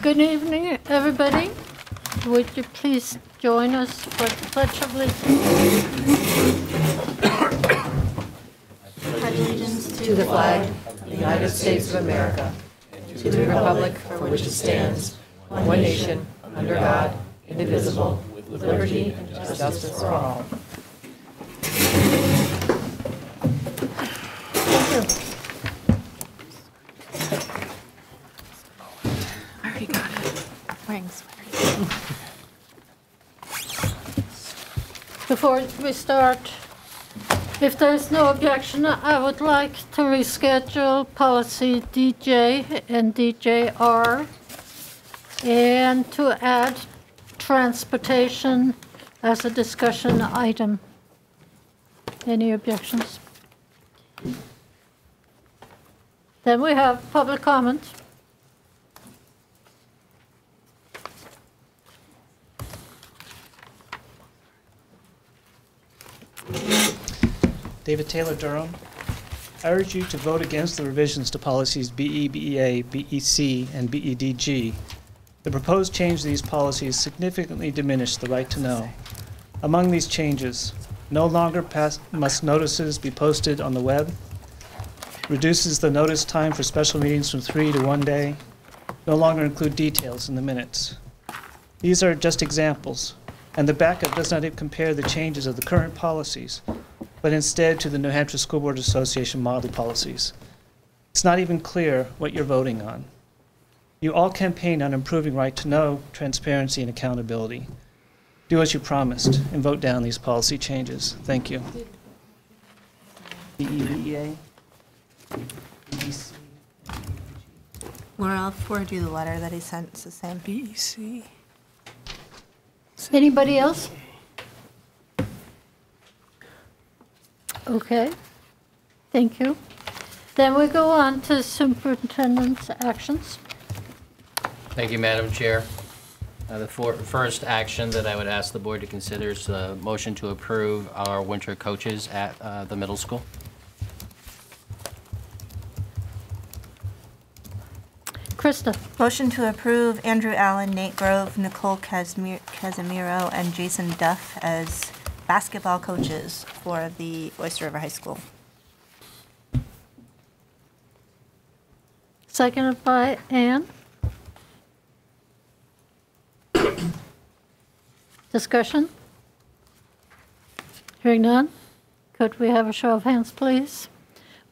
Good evening, everybody. Would you please join us for the Pledge of Allegiance to the flag of the United States of America, and to the republic for which it stands, one nation, under God, indivisible, with liberty and justice for all. I already got it. Wearing sweaters. Before we start, if there's no objection, I would like to reschedule policy DJ and DJR and to add transportation as a discussion item. Any objections? Then we have public comment. David Taylor, Durham. I urge you to vote against the revisions to policies BE, BEA, BEC, and BEDG. The proposed change to these policies significantly diminish the right to know. Among these changes, no longer must notices be posted on the web, reduces the notice time for special meetings from 3 to 1 day, no longer include details in the minutes. These are just examples, and the backup does not even compare the changes of the current policies, but instead to the New Hampshire School Board Association model policies. It's not even clear what you're voting on. You all campaign on improving right to know, transparency, and accountability. Do as you promised and vote down these policy changes. Thank you. BEA. We're all forward you the letter that he sent. It's the same. BEC. Anybody else? Okay, thank you. Then we go on to superintendent's actions. Thank you, Madam Chair. The first action that I would ask the board to consider is the motion to approve our winter coaches at the middle school. Krista. Motion to approve Andrew Allen, Nate Grove, Nicole Casimiro, and Jason Duff as basketball coaches for the Oyster River High School. Seconded by Ann. Discussion? Hearing none. Could we have a show of hands, please?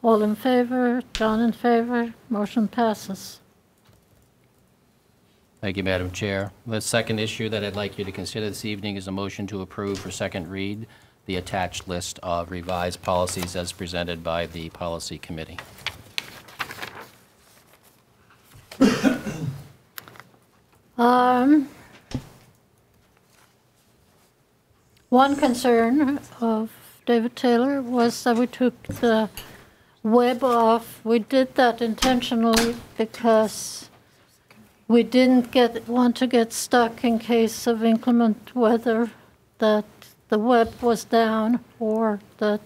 All in favor? John in favor? Motion passes. Thank you, Madam Chair. The second issue that I'd like you to consider this evening is a motion to approve for second read the attached list of revised policies as presented by the Policy Committee. One concern of David Taylor was that we took the web off. We did that intentionally because we didn't want to get stuck in case of inclement weather, that the web was down, or that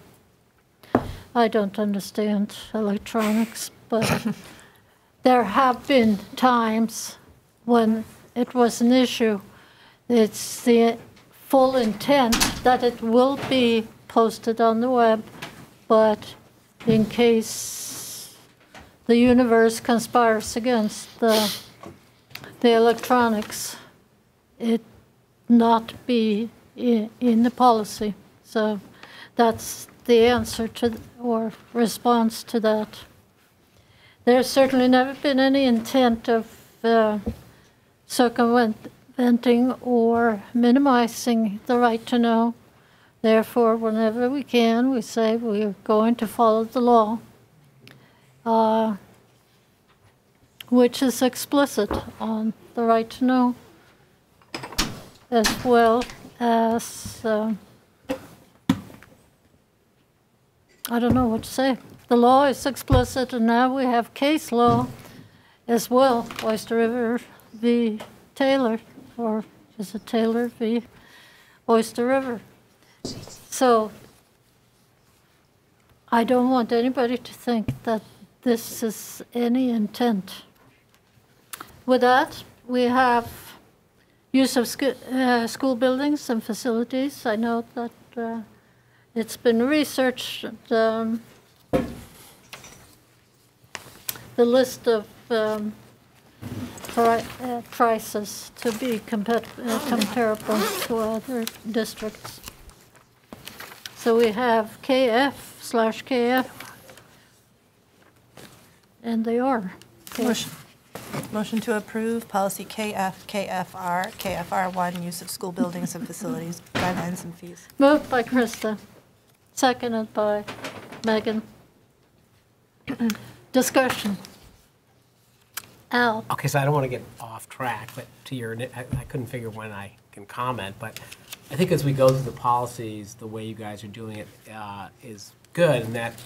I don't understand electronics, but there have been times when it was an issue. It's the full intent that it will be posted on the web, but in case the universe conspires against the electronics, it not be in the policy. So that's the answer to, or response to that. There's certainly never been any intent of circumventing or minimizing the right to know. Therefore, whenever we can, we say we're going to follow the law, which is explicit on the right to know, as well as, I don't know what to say. The law is explicit, and now we have case law as well, Oyster River v. Taylor, or is it Taylor v. Oyster River? So I don't want anybody to think that this is any intent. With that, we have use of school buildings and facilities. I know that it's been researched, the list of prices to be comparable to other districts. So we have KF/KF, and they are. Motion to approve policy KF/KFR, KFR1, use of school buildings and facilities, guidelines and fees. Moved by Krista, seconded by Megan. Discussion. Al? Okay, so I don't want to get off track, but to your, I couldn't figure when I can comment, but I think as we go through the policies, the way you guys are doing it is good, and that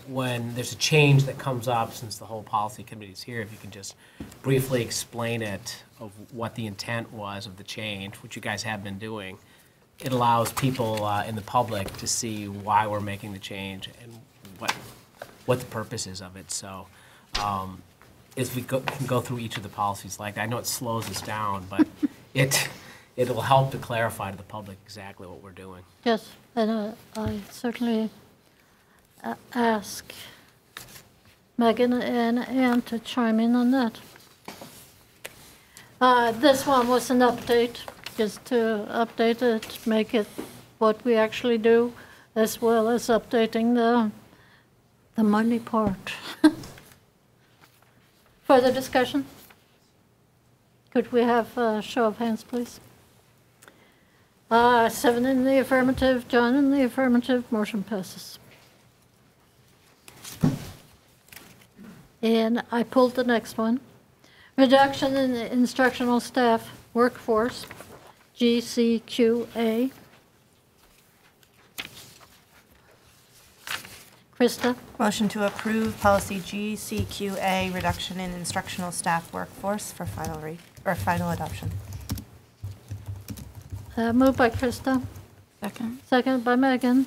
when there's a change that comes up, since the whole policy committee is here, if you can just briefly explain it, of what the intent was of the change, which you guys have been doing, it allows people in the public to see why we're making the change and what the purpose is of it. So as we can go through each of the policies like that, I know it slows us down, but it'll help to clarify to the public exactly what we're doing. Yes, and I certainly ask Megan and Ann to chime in on that. This one was an update, just to update it, make it what we actually do, as well as updating the money part. Further discussion? Could we have a show of hands, please? 7 in the affirmative, John in the affirmative, motion passes. And I pulled the next one. Reduction in the instructional staff workforce, GCQA. Krista? Motion to approve policy GCQA, reduction in instructional staff workforce for final adoption. Moved by Krista. Second. Second by Megan.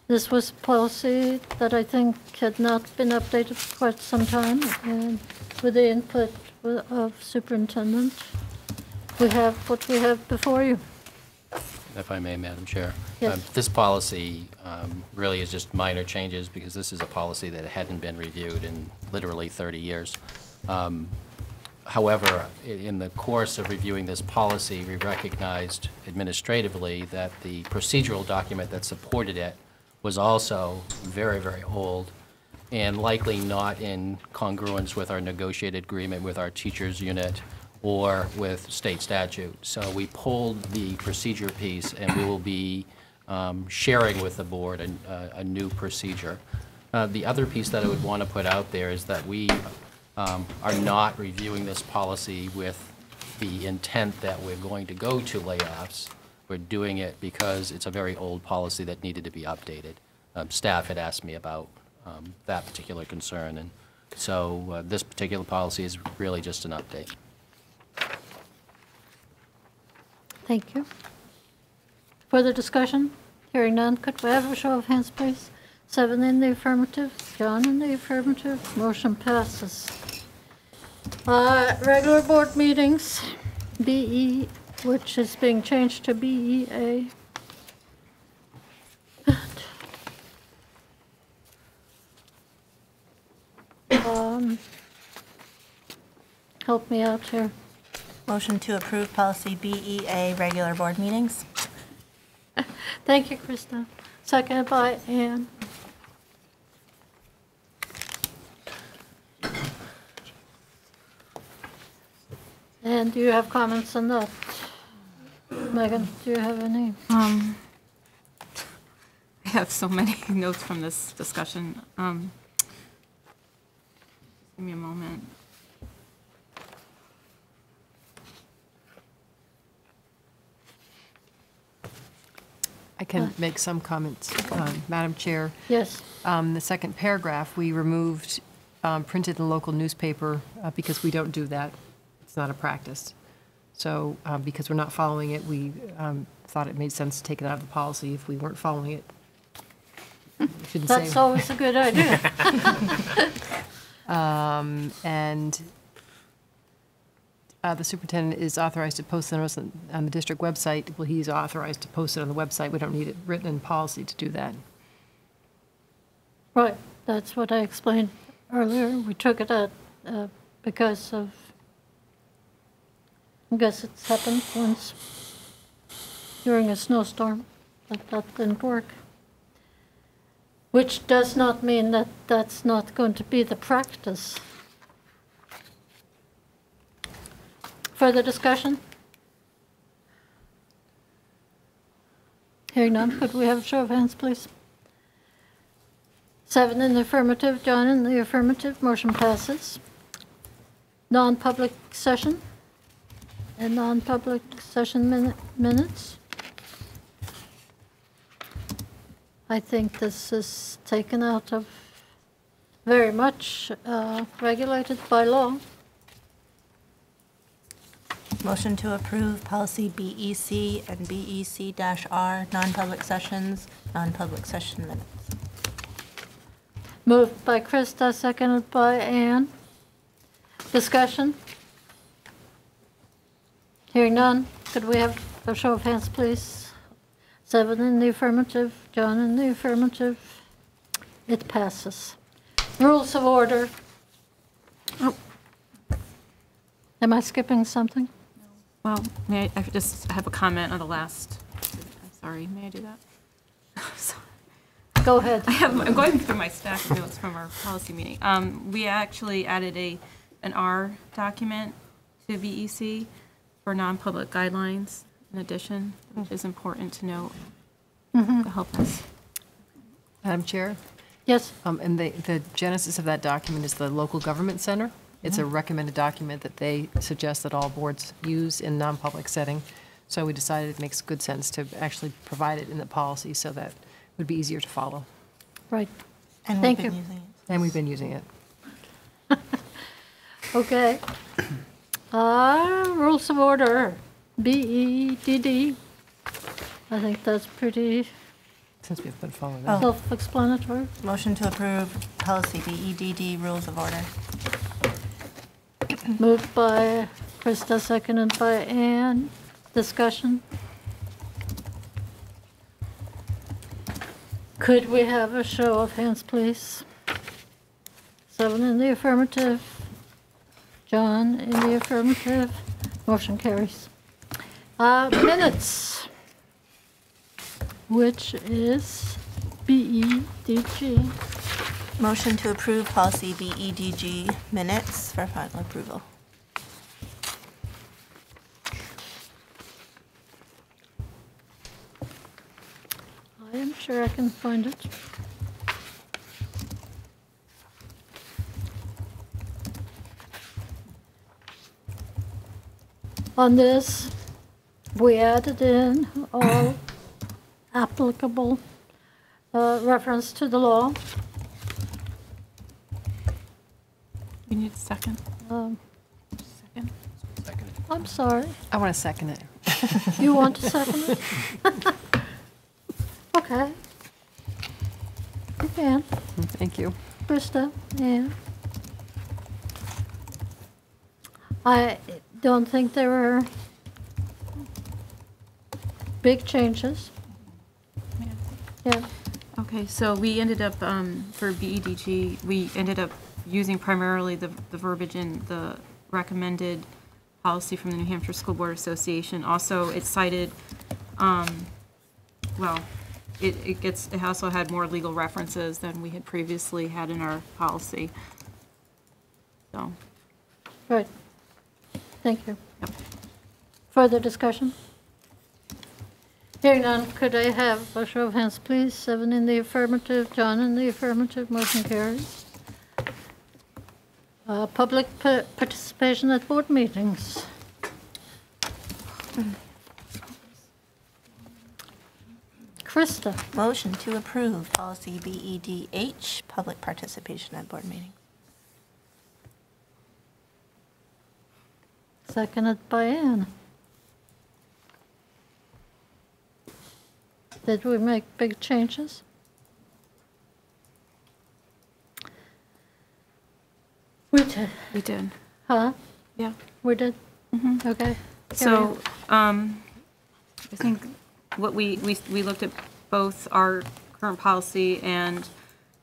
This was policy that I think had not been updated for quite some time, and with the input of superintendent, we have what we have before you. If I may, Madam Chair. Yes. This policy really is just minor changes because this is a policy that hadn't been reviewed in literally 30 years. However, in the course of reviewing this policy, we recognized administratively that the procedural document that supported it was also very, very old and likely not in congruence with our negotiated agreement with our teachers unit or with state statute. So we pulled the procedure piece, and we will be sharing with the board a new procedure. The other piece that I would want to put out there is that we are not reviewing this policy with the intent that we're going to go to layoffs. We're doing it because it's a very old policy that needed to be updated. Staff had asked me about that particular concern, and so this particular policy is really just an update. Thank you. Further discussion? Hearing none, could we have a show of hands, please? 7 in the affirmative, John in the affirmative, motion passes. Regular board meetings, BE, which is being changed to BEA. Help me out here. Motion to approve policy BEA, regular board meetings. Thank you, Krista. Seconded by Ann. And do you have comments on that? Megan, do you have any? I have so many notes from this discussion. Give me a moment. I can make some comments, Madam Chair. Yes. The second paragraph, we removed printed in the local newspaper because we don't do that. It's not a practice. So because we're not following it, we thought it made sense to take it out of the policy. If we weren't following it, we shouldn't say. That's always a good idea. And the superintendent is authorized to post the notice on the district website. Well, he's authorized to post it on the website. We don't need it written in policy to do that. Right, that's what I explained earlier. We took it out because of, I guess it's happened once during a snowstorm, but that didn't work. Which does not mean that that's not going to be the practice. Further discussion? Hearing none, could we have a show of hands, please? 7 in the affirmative, John in the affirmative, motion passes. Non-public session and non-public session minutes. I think this is taken out of very much regulated by law. Motion to approve policy BEC and BEC-R, non-public sessions, non-public session minutes. Moved by Krista, seconded by Ann. Discussion? Hearing none, could we have a show of hands, please? 7 in the affirmative, John in the affirmative. It passes. Rules of order. Oh. Am I skipping something? Well, may I just have a comment on the last, I'm sorry, may I do that? Sorry. Go ahead. I'm going through my stack notes from our policy meeting. We actually added an R document to VEC for non-public guidelines in addition, which is important to note to help us. Madam Chair? Yes. And the genesis of that document is the local government center. It's a recommended document that they suggest that all boards use in non-public setting. So we decided it makes good sense to actually provide it in the policy so that it would be easier to follow. Right. And Thank we've been you. using it. And we've been using it. Okay. Rules of order, BEDD. I think that's pretty Since we've been following Oh. that. self-explanatory. Motion to approve policy BEDD, rules of order. Moved by Krista, seconded by Ann. Discussion? Could we have a show of hands, please? 7 in the affirmative. John in the affirmative. Motion carries. Minutes, which is BEDG. Motion to approve policy BEDG minutes for final approval. I am sure I can find it. On this, we added in all applicable reference to the law. We need a second. Second. I'm sorry. I want to second it. You want to second it? Okay. You can. Thank you. Krista, yeah. I don't think there were big changes. Yeah. Okay, so we ended up, for BEDG, we ended up using primarily the verbiage in the recommended policy from the New Hampshire School Board Association. Also, it cited, well, it also had more legal references than we had previously had in our policy. So, Right. Thank you. Yep. Further discussion? Hearing none, could I have a show of hands, please? 7 in the affirmative, John in the affirmative, motion carries. Public participation at board meetings. Krista, Motion to approve policy BEDH, public participation at board meetings. seconded by Ann. Did we make big changes? We did. we did. Huh? Yeah. We did? Okay. So, I think what we looked at both our current policy and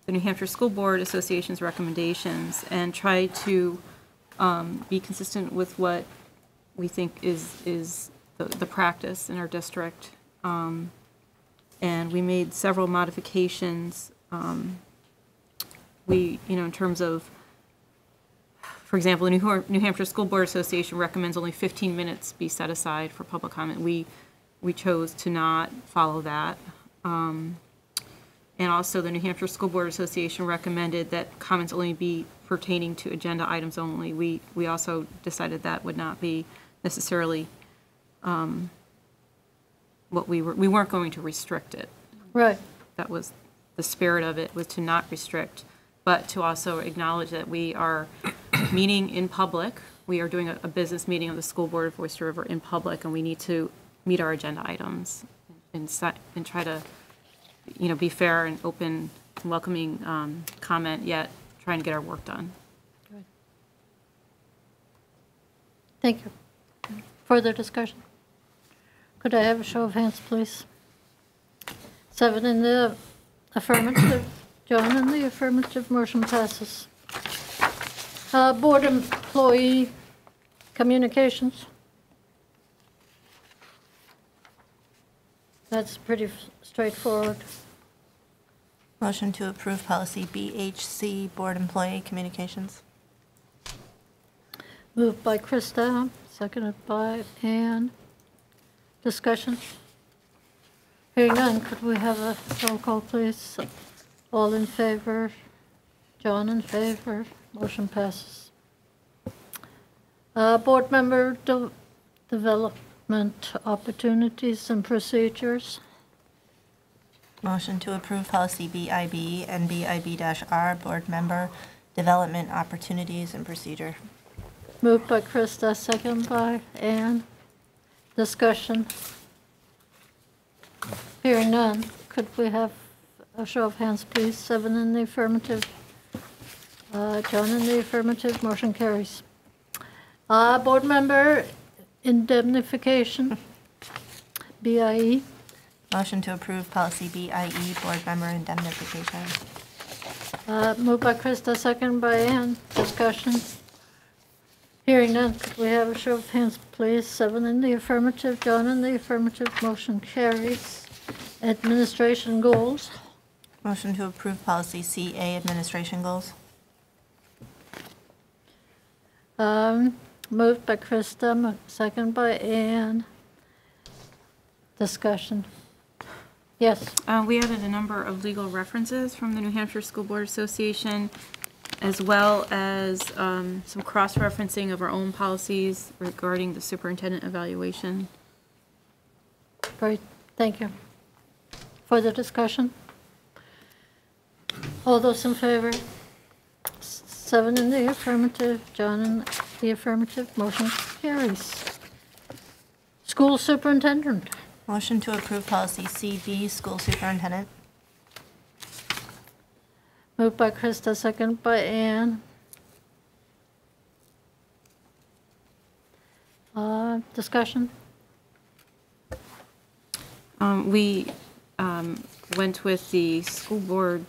the New Hampshire School Board Association's recommendations and tried to be consistent with what we think is the practice in our district. And we made several modifications. In terms of, for example, the New Hampshire School Board Association recommends only 15 minutes be set aside for public comment. We chose to not follow that. And also, the New Hampshire School Board Association recommended that comments only be pertaining to agenda items only. We also decided that would not be necessarily what we weren't going to restrict it. Right. That was the spirit of it, was to not restrict, but to also acknowledge that we are meeting in public. We are doing a business meeting of the School Board of Oyster River in public, and we need to meet our agenda items and try to, be fair and open, and welcoming comment, yet trying to get our work done. Good. Thank you. Further discussion? Could I have a show of hands, please? 7 in the affirmative. John in the affirmative. Motion passes. Board employee communications. That's pretty straightforward. Motion to approve policy BHC, Board Employee Communications. Moved by Krista, seconded by Ann. Discussion? Hearing none, could we have a roll call, please? All in favor? John in favor. Motion passes. Board member development opportunities and procedures. Motion to approve policy BIB and BIB-R, Board Member Development Opportunities and Procedure. Moved by Krista, second by Ann. Discussion? Hearing none, could we have a show of hands, please? 7 in the affirmative. John in the affirmative. Motion carries. Board member indemnification, BIE. Motion to approve policy BIE, Board Member Indemnification. Moved by Krista, second by Ann. Discussion? Hearing none, could we have a show of hands, please? 7 in the affirmative, John in the affirmative. Motion carries. Administration goals. Motion to approve policy CA, Administration Goals. Moved by Krista, second by Ann. Discussion? Yes. We added a number of legal references from the New Hampshire School Board Association, as well as some cross-referencing of our own policies regarding the superintendent evaluation. Great, thank you. Further discussion? All those in favor? 7 in the affirmative, John in the affirmative, motion carries. School superintendent. Motion to approve policy CB, School Superintendent. Moved by Krista, second by Ann. Discussion? We went with the School Board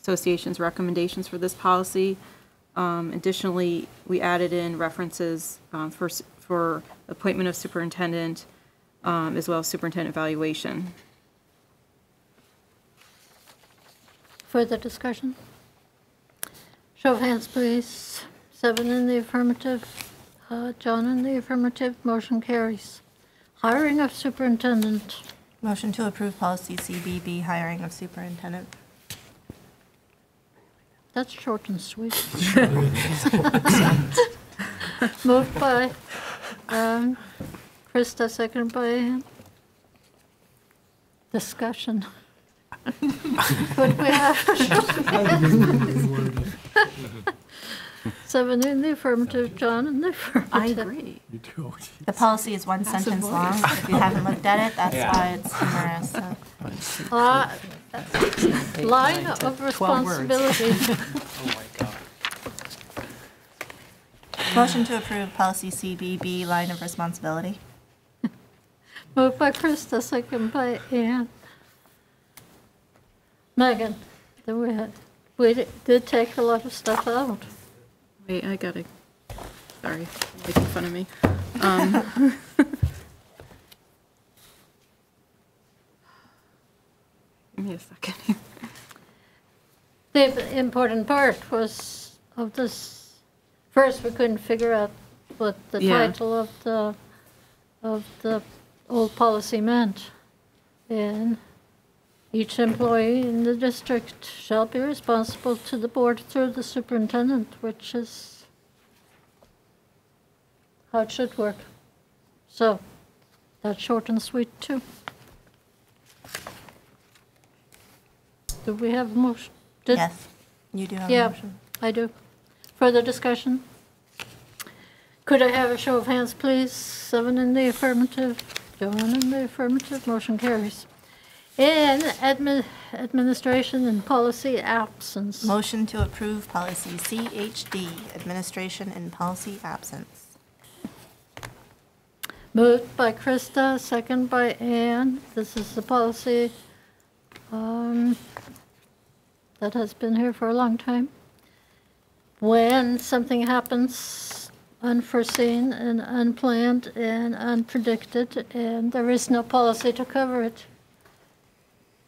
Association's recommendations for this policy. Additionally, we added in references for appointment of superintendent, as well as superintendent evaluation. Further discussion? Show of hands, please. 7 in the affirmative, John in the affirmative, motion carries. Hiring of superintendent. Motion to approve policy CBB, Hiring of Superintendent. That's short and sweet. Moved by Krista, second by Ann. Discussion. Could we have a show of hands? 7 in the affirmative, John in the affirmative. I agree. The policy is one sentence long. If you haven't looked at it, that's why it's humorous. So. Line of responsibility. Oh, my God. Motion to approve policy CBB, line of responsibility. Moved by Krista, second by Ann. Megan, we did take a lot of stuff out. Wait, I gotta, sorry, making fun of me. Give me a second here. The important part was of this, first we couldn't figure out what the Yeah. title of the old policy meant. And each employee in the district shall be responsible to the board through the superintendent, which is how it should work. So that's short and sweet too. Do we have a motion? Yes, you do have a Yeah, motion. I do. Further discussion? Could I have a show of hands, please? 7 in the affirmative, John in the affirmative, motion carries. In administration and policy absence. Motion to approve policy CHD, administration and policy absence. Moved by Krista, second by Ann. This is the policy that has been here for a long time. When something happens unforeseen and unplanned and unpredicted, and there is no policy to cover it,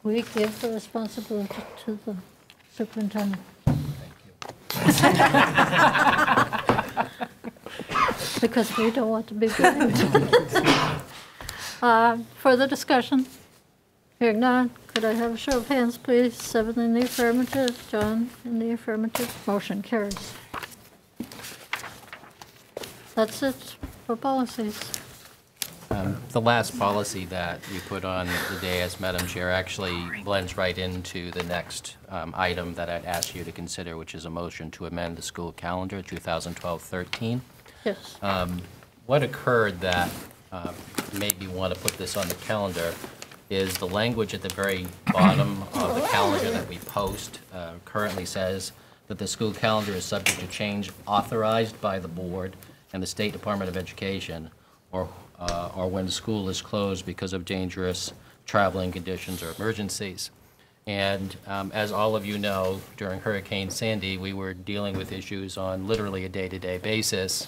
we give the responsibility to the superintendent. Because we don't want to be blamed. Further discussion? Hearing none, could I have a show of hands, please? 7 in the affirmative, John in the affirmative, motion carries. That's it for policies. The last policy that you put on the dais, Madam Chair, actually blends right into the next item that I'd ask you to consider, which is a motion to amend the school calendar 2012-13. Yes. What occurred that made me want to put this on the calendar is the language at the very bottom of the calendar that we post currently says that the school calendar is subject to change authorized by the board and the State Department of Education, or when the school is closed because of dangerous traveling conditions or emergencies. And as all of you know, during Hurricane Sandy, we were dealing with issues on literally a day-to-day basis.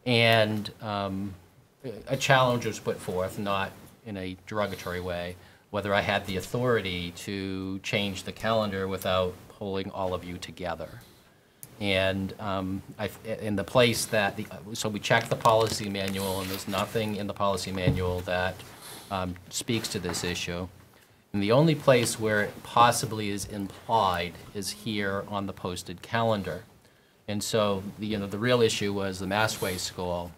And a challenge was put forth, not in a derogatory way, whether I had the authority to change the calendar without pulling all of you together. And in the place that, so we checked the policy manual, and there's nothing in the policy manual that speaks to this issue. And the only place where it possibly is implied is here on the posted calendar. And so, the real issue was the Massway School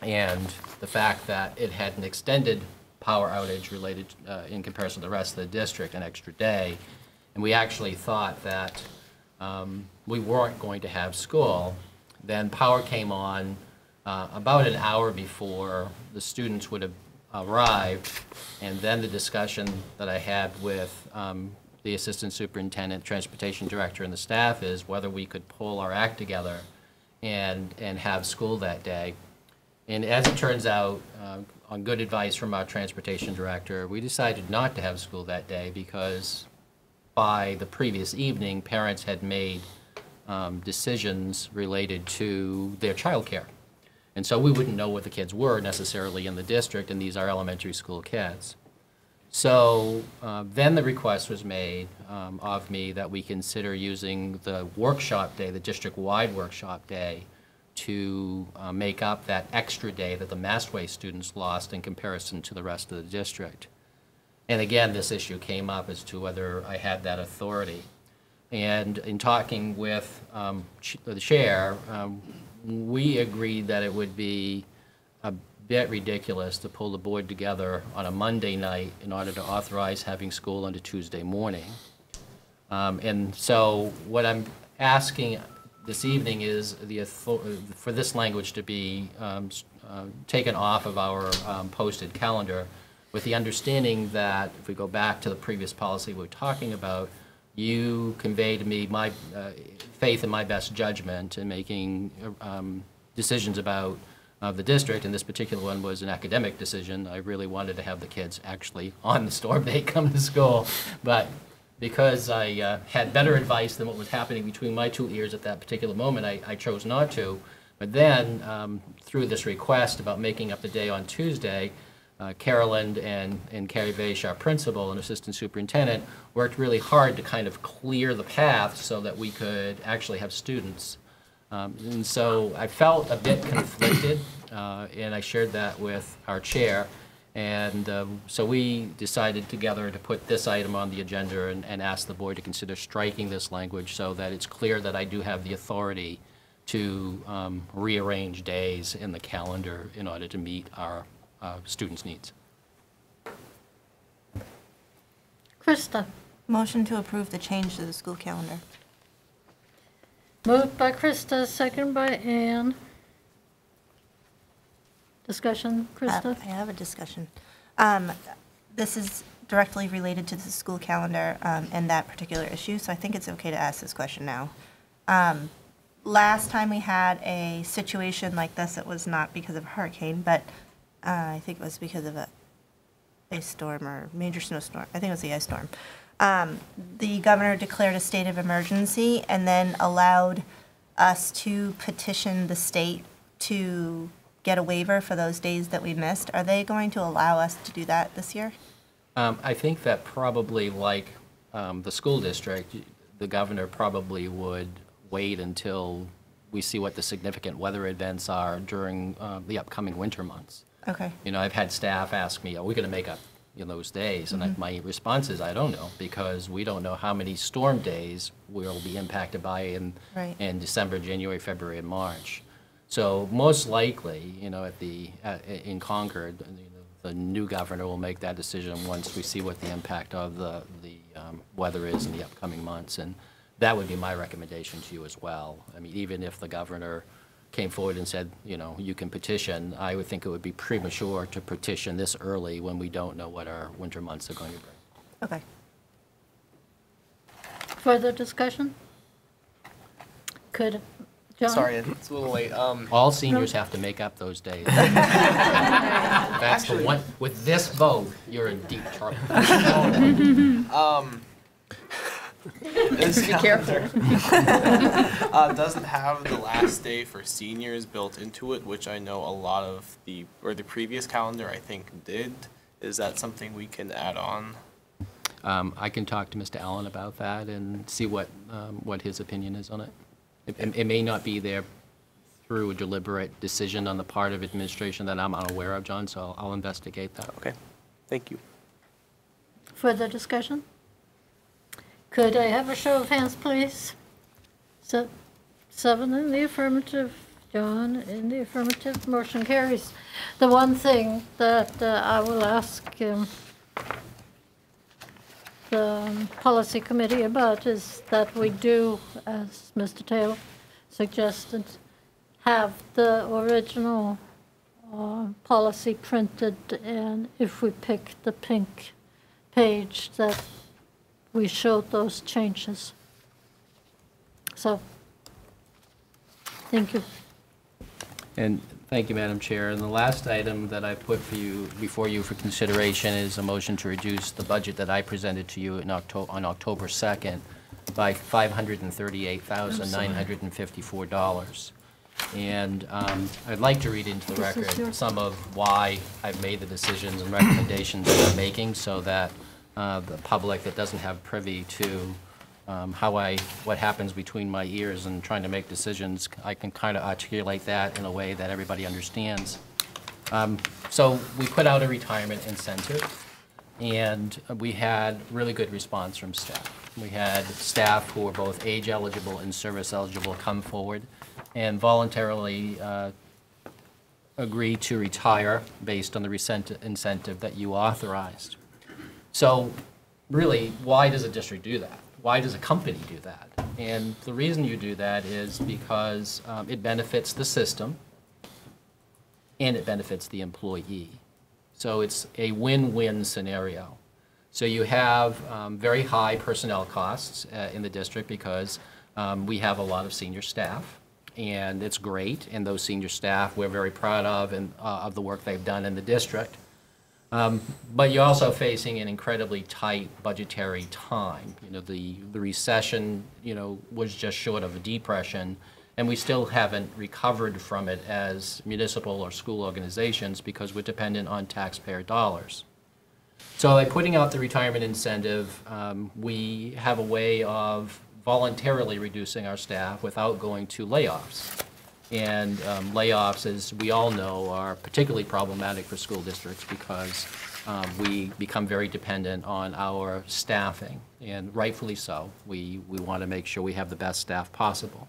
and the fact that it had an extended power outage related in comparison to the rest of the district, an extra day. And we actually thought that we weren't going to have school. Then power came on about an hour before the students would have arrived, and then the discussion that I had with the assistant superintendent, transportation director, and the staff is whether we could pull our act together and have school that day. And as it turns out, on good advice from our transportation director, we decided not to have school that day because by the previous evening, parents had made decisions related to their childcare. And so we wouldn't know what the kids were necessarily in the district, and these are elementary school kids. So then the request was made of me that we consider using the workshop day, the district-wide workshop day, to make up that extra day that the Massway students lost in comparison to the rest of the district. And again, this issue came up as to whether I had that authority. And in talking with the chair, we agreed that it would be a bit ridiculous to pull the board together on a Monday night in order to authorize having school on a Tuesday morning. And so what I'm asking this evening is for this language to be taken off of our posted calendar, with the understanding that if we go back to the previous policy we were talking about, you conveyed to me my faith in my best judgment in making decisions about the district, and this particular one was an academic decision. I really wanted to have the kids actually on the storm day come to school, but because I had better advice than what was happening between my two ears at that particular moment, I chose not to. But then, through this request about making up the day on Tuesday, Carolyn and Carrie Vaish, our principal and assistant superintendent, worked really hard to kind of clear the path so that we could actually have students. And so I felt a bit conflicted, and I shared that with our chair. And so we decided together to put this item on the agenda and ask the board to consider striking this language so that it's clear that I do have the authority to rearrange days in the calendar in order to meet our students' needs. Krista, Motion to approve the change to the school calendar. moved by Krista, second by Ann. Discussion, Krista? I have a discussion. This is directly related to the school calendar and that particular issue, so I think it's okay to ask this question now. Last time we had a situation like this, it was not because of a hurricane, but I think it was because of a ice storm or major snowstorm. I think it was the ice storm. The governor declared a state of emergency and then allowed us to petition the state to get a waiver for those days that we missed. Are they going to allow us to do that this year? I think that probably, like the school district, the governor probably would wait until we see what the significant weather events are during the upcoming winter months. Okay. You know, I've had staff ask me, are we going to make up those days? And my response is, I don't know, because we don't know how many storm days we'll be impacted by in December, January, February, and March. So most likely, in Concord, the new governor will make that decision once we see what the impact of the weather is in the upcoming months. And that would be my recommendation to you as well. I mean, even if the governor came forward and said, you can petition, I would think it would be premature to petition this early when we don't know what our winter months are going to bring. Okay. Further discussion? Could, John? Sorry, it's a little late. All seniors have to make up those days. That's the one, with this vote, you're in deep trouble. This calendar doesn't have the last day for seniors built into it, which I know a lot of the previous calendar I think did. Is that something we can add on? I can talk to Mr. Allen about that and see what his opinion is on it. It may not be there through a deliberate decision on the part of administration that I'm unaware of, John, so I'll investigate that. Okay, thank you. Further discussion? Could I have a show of hands, please? So, 7 in the affirmative, John in the affirmative, motion carries. The one thing that I will ask the policy committee about is that we do, as Mr. Taylor suggested, have the original policy printed, and if we pick the pink page, that we showed those changes. So, thank you. And thank you, Madam Chair. And the last item that I put before you for consideration is a motion to reduce the budget that I presented to you on October 2nd by $538,954. And I'd like to read into the record some of why I've made the decisions and recommendations that I'm making so that the public that doesn't have privy to what happens between my ears and trying to make decisions, I can kind of articulate that in a way that everybody understands. So we put out a retirement incentive, and we had really good response from staff. We had staff who were both age eligible and service eligible come forward and voluntarily agree to retire based on the incentive that you authorized. So really, why does a district do that? Why does a company do that? And the reason you do that is because it benefits the system and it benefits the employee. So it's a win-win scenario. So you have very high personnel costs in the district because we have a lot of senior staff. and it's great. And those senior staff, we're very proud of, and of the work they've done in the district. But you're also facing an incredibly tight budgetary time. You know, the recession, you know, was just short of a depression, and we still haven't recovered from it as municipal or school organizations because we're dependent on taxpayer dollars. So by putting out the retirement incentive, we have a way of voluntarily reducing our staff without going to layoffs. And layoffs, as we all know, are particularly problematic for school districts because we become very dependent on our staffing, and rightfully so. We want to make sure we have the best staff possible.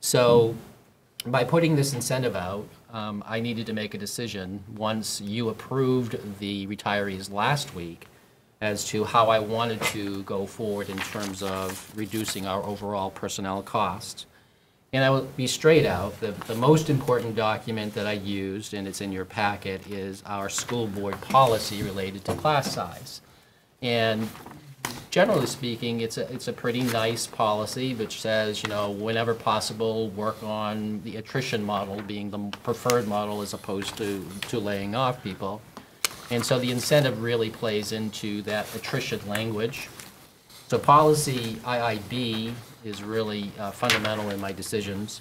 So by putting this incentive out, I needed to make a decision once you approved the retirees last week as to how I wanted to go forward in terms of reducing our overall personnel costs. And I will be straight out, the most important document that I used, and it's in your packet, is our school board policy related to class size. And generally speaking, it's a pretty nice policy which says, you know, whenever possible, work on the attrition model being the preferred model as opposed to laying off people. And so the incentive really plays into that attrition language. So policy IIB is really fundamental in my decisions.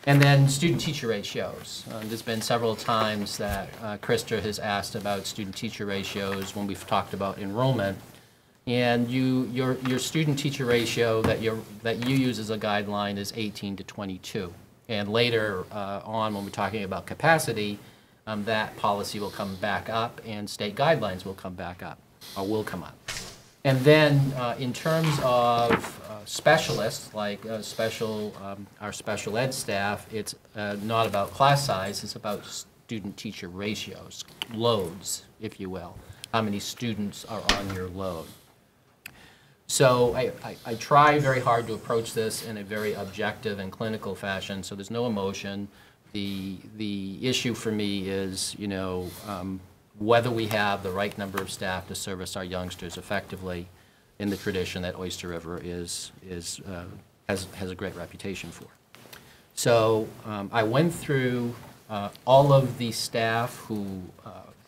And then student-teacher ratios. There's been several times that Krista has asked about student-teacher ratios when we've talked about enrollment. And your student-teacher ratio that you use as a guideline is 18 to 22. And later on, when we're talking about capacity, that policy will come back up, and state guidelines will come back up, or will come up. And then in terms of specialists, like our special ed staff, it's not about class size, it's about student-teacher ratios, loads, if you will. How many students are on your load? So I try very hard to approach this in a very objective and clinical fashion, so there's no emotion. The issue for me is, you know, whether we have the right number of staff to service our youngsters effectively in the tradition that Oyster River has a great reputation for. So I went through all of the staff who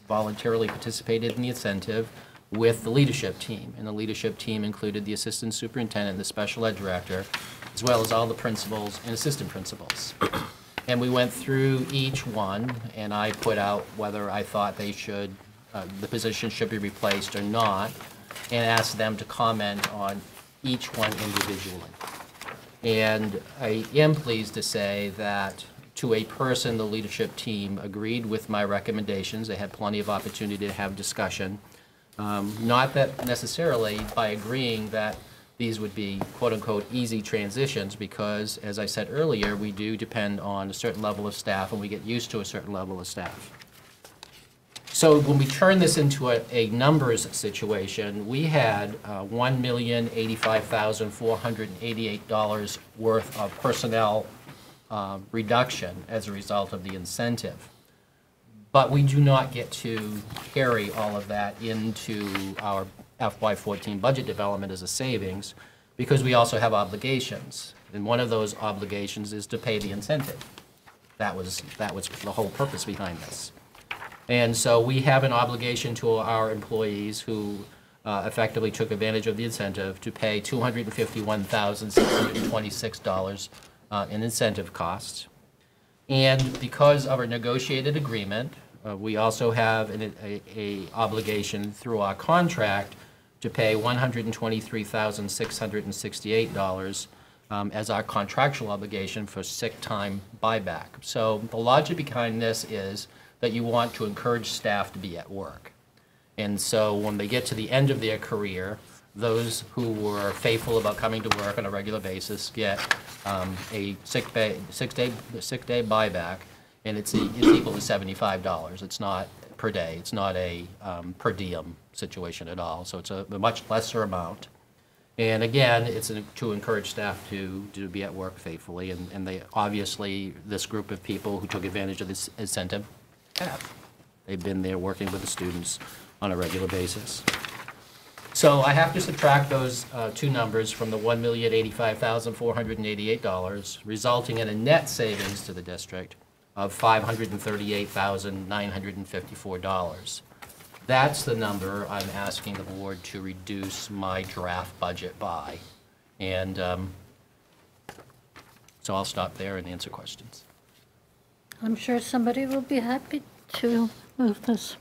voluntarily participated in the incentive with the leadership team. And the leadership team included the assistant superintendent, the special ed director, as well as all the principals and assistant principals. And we went through each one, and I put out whether I thought they should, the position should be replaced or not, and asked them to comment on each one individually. And I am pleased to say that to a person, the leadership team agreed with my recommendations. They had plenty of opportunity to have discussion. Not that necessarily by agreeing that these would be quote-unquote easy transitions, because as I said earlier, we do depend on a certain level of staff and we get used to a certain level of staff. So when we turn this into a numbers situation, we had $1,085,488 worth of personnel reduction as a result of the incentive. But we do not get to carry all of that into our FY14 budget development as a savings, because we also have obligations. And one of those obligations is to pay the incentive. That was the whole purpose behind this. And so we have an obligation to our employees who effectively took advantage of the incentive to pay $251,626 in incentive costs. And because of our negotiated agreement, we also have an obligation through our contract to pay $123,668 as our contractual obligation for sick time buyback. So the logic behind this is that you want to encourage staff to be at work. And so when they get to the end of their career, those who were faithful about coming to work on a regular basis get a sick day buyback, and it's equal to $75. It's not per day. It's not a per diem situation at all. So it's a much lesser amount. And again, it's to encourage staff to be at work faithfully. And they obviously, this group of people who took advantage of this incentive have. They've been there working with the students on a regular basis. So I have to subtract those two numbers from the $1,085,488, resulting in a net savings to the district of $538,954. That's the number I'm asking the board to reduce my draft budget by. And so I'll stop there and answer questions. I'm sure somebody will be happy to move this.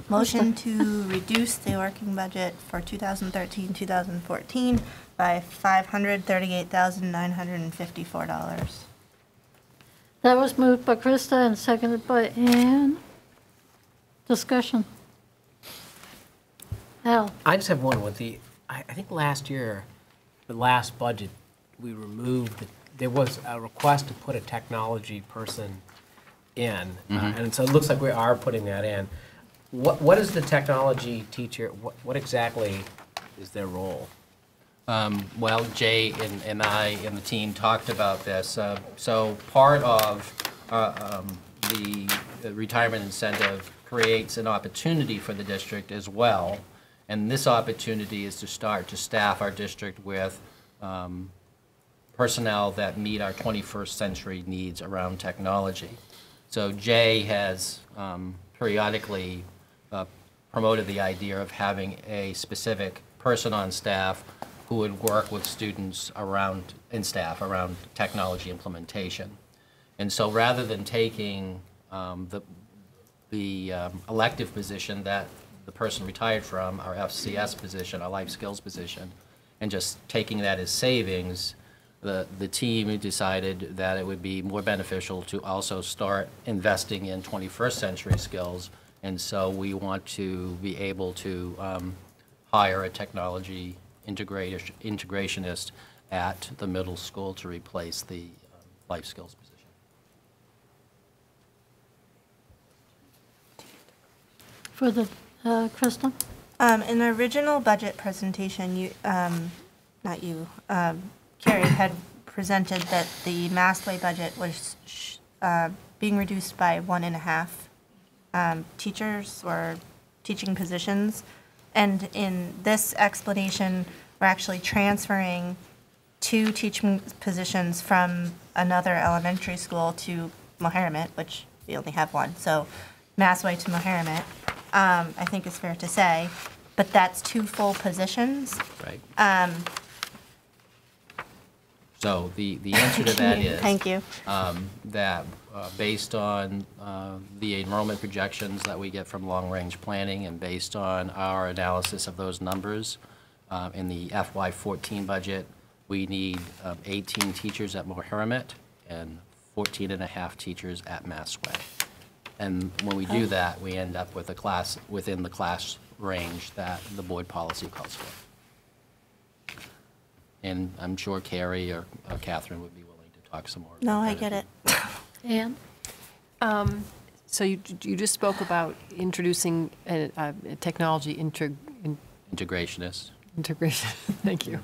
Motion to reduce the working budget for 2013-2014 by $538,954. That was moved by Krista and seconded by Ann. Discussion. Al? I just have one with I think last year, the last budget, we removed, there was a request to put a technology person in. And so it looks like we are putting that in. What is the technology teacher, what exactly is their role? Well, Jay and I and the team talked about this. So part of the retirement incentive creates an opportunity for the district as well. And this opportunity is to start to staff our district with personnel that meet our 21st century needs around technology. So Jay has periodically promoted the idea of having a specific person on staff who would work with students around technology implementation. And so rather than taking the elective position that the person retired from, our FCS position, our life skills position, and just taking that as savings, the team decided that it would be more beneficial to also start investing in 21st century skills. And so we want to be able to hire a technology integrationist at the middle school to replace the life skills position. For the, Krista? In the original budget presentation, you, not you, Carrie had presented that the Massway budget was being reduced by 1.5 teachers or teaching positions. And in this explanation, we're actually transferring 2 teaching positions from another elementary school to Moheramet, which we only have 1. So Massway to Moheramet, I think is fair to say. But that's 2 full positions. Right. So the answer to that is Thank you. That based on the enrollment projections that we get from long-range planning and based on our analysis of those numbers in the FY14 budget, we need 18 teachers at Moheramet and 14 and a half teachers at Massway. And when we do that, we end up with a class within the class range that the board policy calls for. And I'm sure Carrie or Catherine would be willing to talk some more. No, I get it. Ann? So you just spoke about introducing a technology Integrationist. integration, thank you,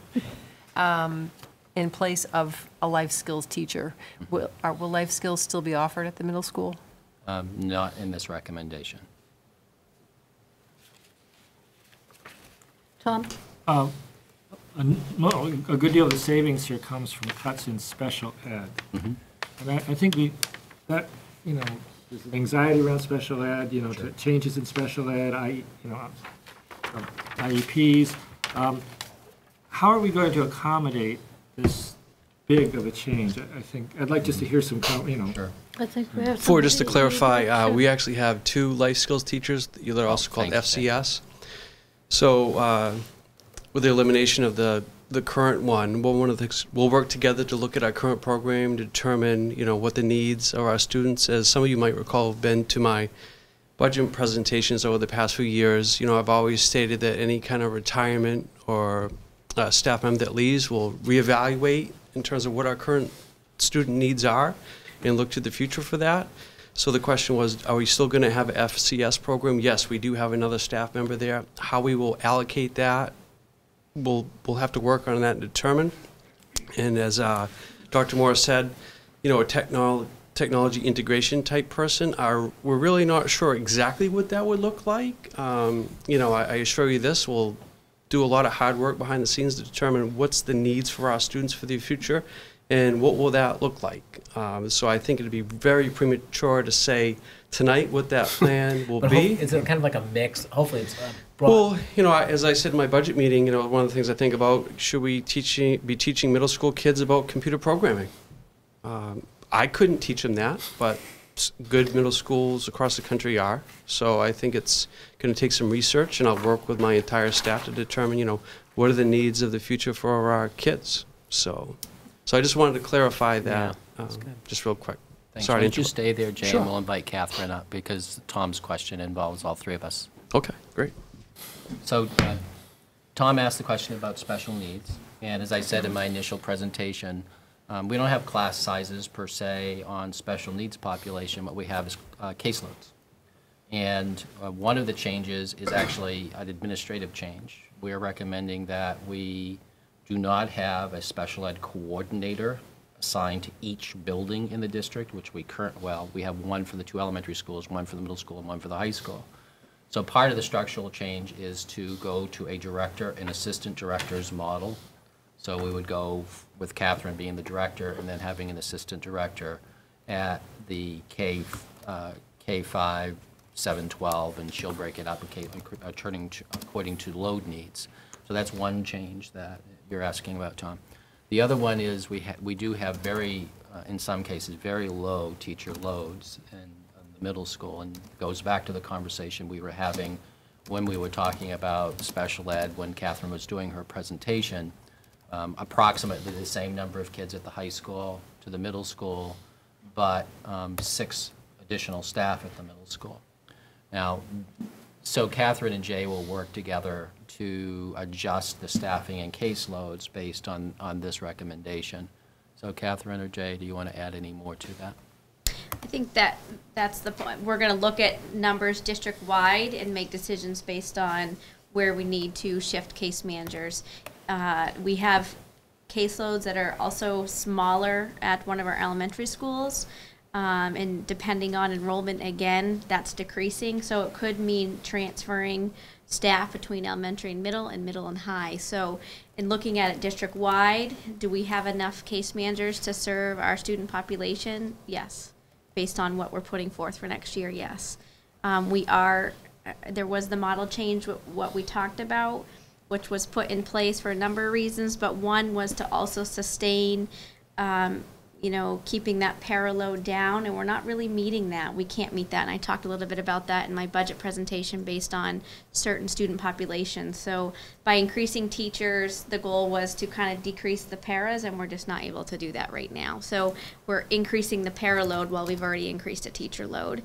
in place of a life skills teacher. Will life skills still be offered at the middle school? Not in this recommendation. Tom? A good deal of the savings here comes from cuts in special ed. Mm-hmm. And I think there's anxiety around special ed, Sure. changes in special ed, IEPs. How are we going to accommodate this big of a change? I think, I'd like just to hear some, Sure. I think we have Just to somebody- clarify, we actually have 2 life skills teachers, they're also called thanks, Jay. FCS. So with the elimination of the current one, we'll work together to look at our current program, to determine, what the needs of our students. As some of you might recall, have been to my budget presentations over the past few years. I've always stated that any kind of retirement or staff member that leaves will reevaluate in terms of what our current student needs are and look to the future for that. So the question was, are we still going to have an FCS program? Yes, we do have another staff member there. How we will allocate that, we'll have to work on that and determine. And as Dr. Morris said, a technology integration type person, we're really not sure exactly what that would look like. I assure you this, we'll do a lot of hard work behind the scenes to determine what's the needs for our students for the future and what will that look like. So I think it'd be very premature to say tonight what that plan will But be. is it kind of like a mix? Hopefully it's broad. Well, you know, as I said in my budget meeting, you know, one of the things I think about, should we be teaching middle school kids about computer programming? I couldn't teach them that, but good middle schools across the country are. So I think it's going to take some research, and I'll work with my entire staff to determine, you know, what are the needs of the future for our kids. So I just wanted to clarify that, just real quick. Thanks. Sorry Why to don't you interrupt. stay there, Jay, Sure. and we'll invite Catherine up, because Tom's question involves all three of us. Okay, great. So Tom asked the question about special needs, and as I said in my initial presentation, we don't have class sizes per se on special needs population. What we have is caseloads. And one of the changes is actually an administrative change. We are recommending that we do not have a special ed coordinator assigned to each building in the district, which we we have one for the 2 elementary schools, one for the middle school, and one for the high school. So part of the structural change is to go to a director and assistant directors model. So we would go with Catherine being the director and then having an assistant director at the K-5, 7, 12, and she'll break it up according to load needs. So that's one change that you're asking about, Tom. The other one is we do have in some cases, very low teacher loads in the middle school, and it goes back to the conversation we were having when we were talking about special ed when Catherine was doing her presentation. Approximately the same number of kids at the high school to the middle school, but 6 additional staff at the middle school. Now, so Catherine and Jay will work together to adjust the staffing and caseloads based on this recommendation. So Catherine or Jay, do you want to add any more to that? I think that's the point. We're going to look at numbers district-wide and make decisions based on where we need to shift case managers. We have caseloads that are also smaller at one of our elementary schools, and depending on enrollment, again, that's decreasing. So it could mean transferring staff between elementary and middle and high. So in looking at it district-wide, do we have enough case managers to serve our student population? Yes. Based on what we're putting forth for next year, yes. There was the model change, what we talked about, which was put in place for a number of reasons, but one was to also sustain, keeping that paraload down, and we're not really meeting that. We can't meet that, and I talked a little bit about that in my budget presentation based on certain student populations. So by increasing teachers, the goal was to kind of decrease the paras, and we're just not able to do that right now. So we're increasing the para load while we've already increased a teacher load.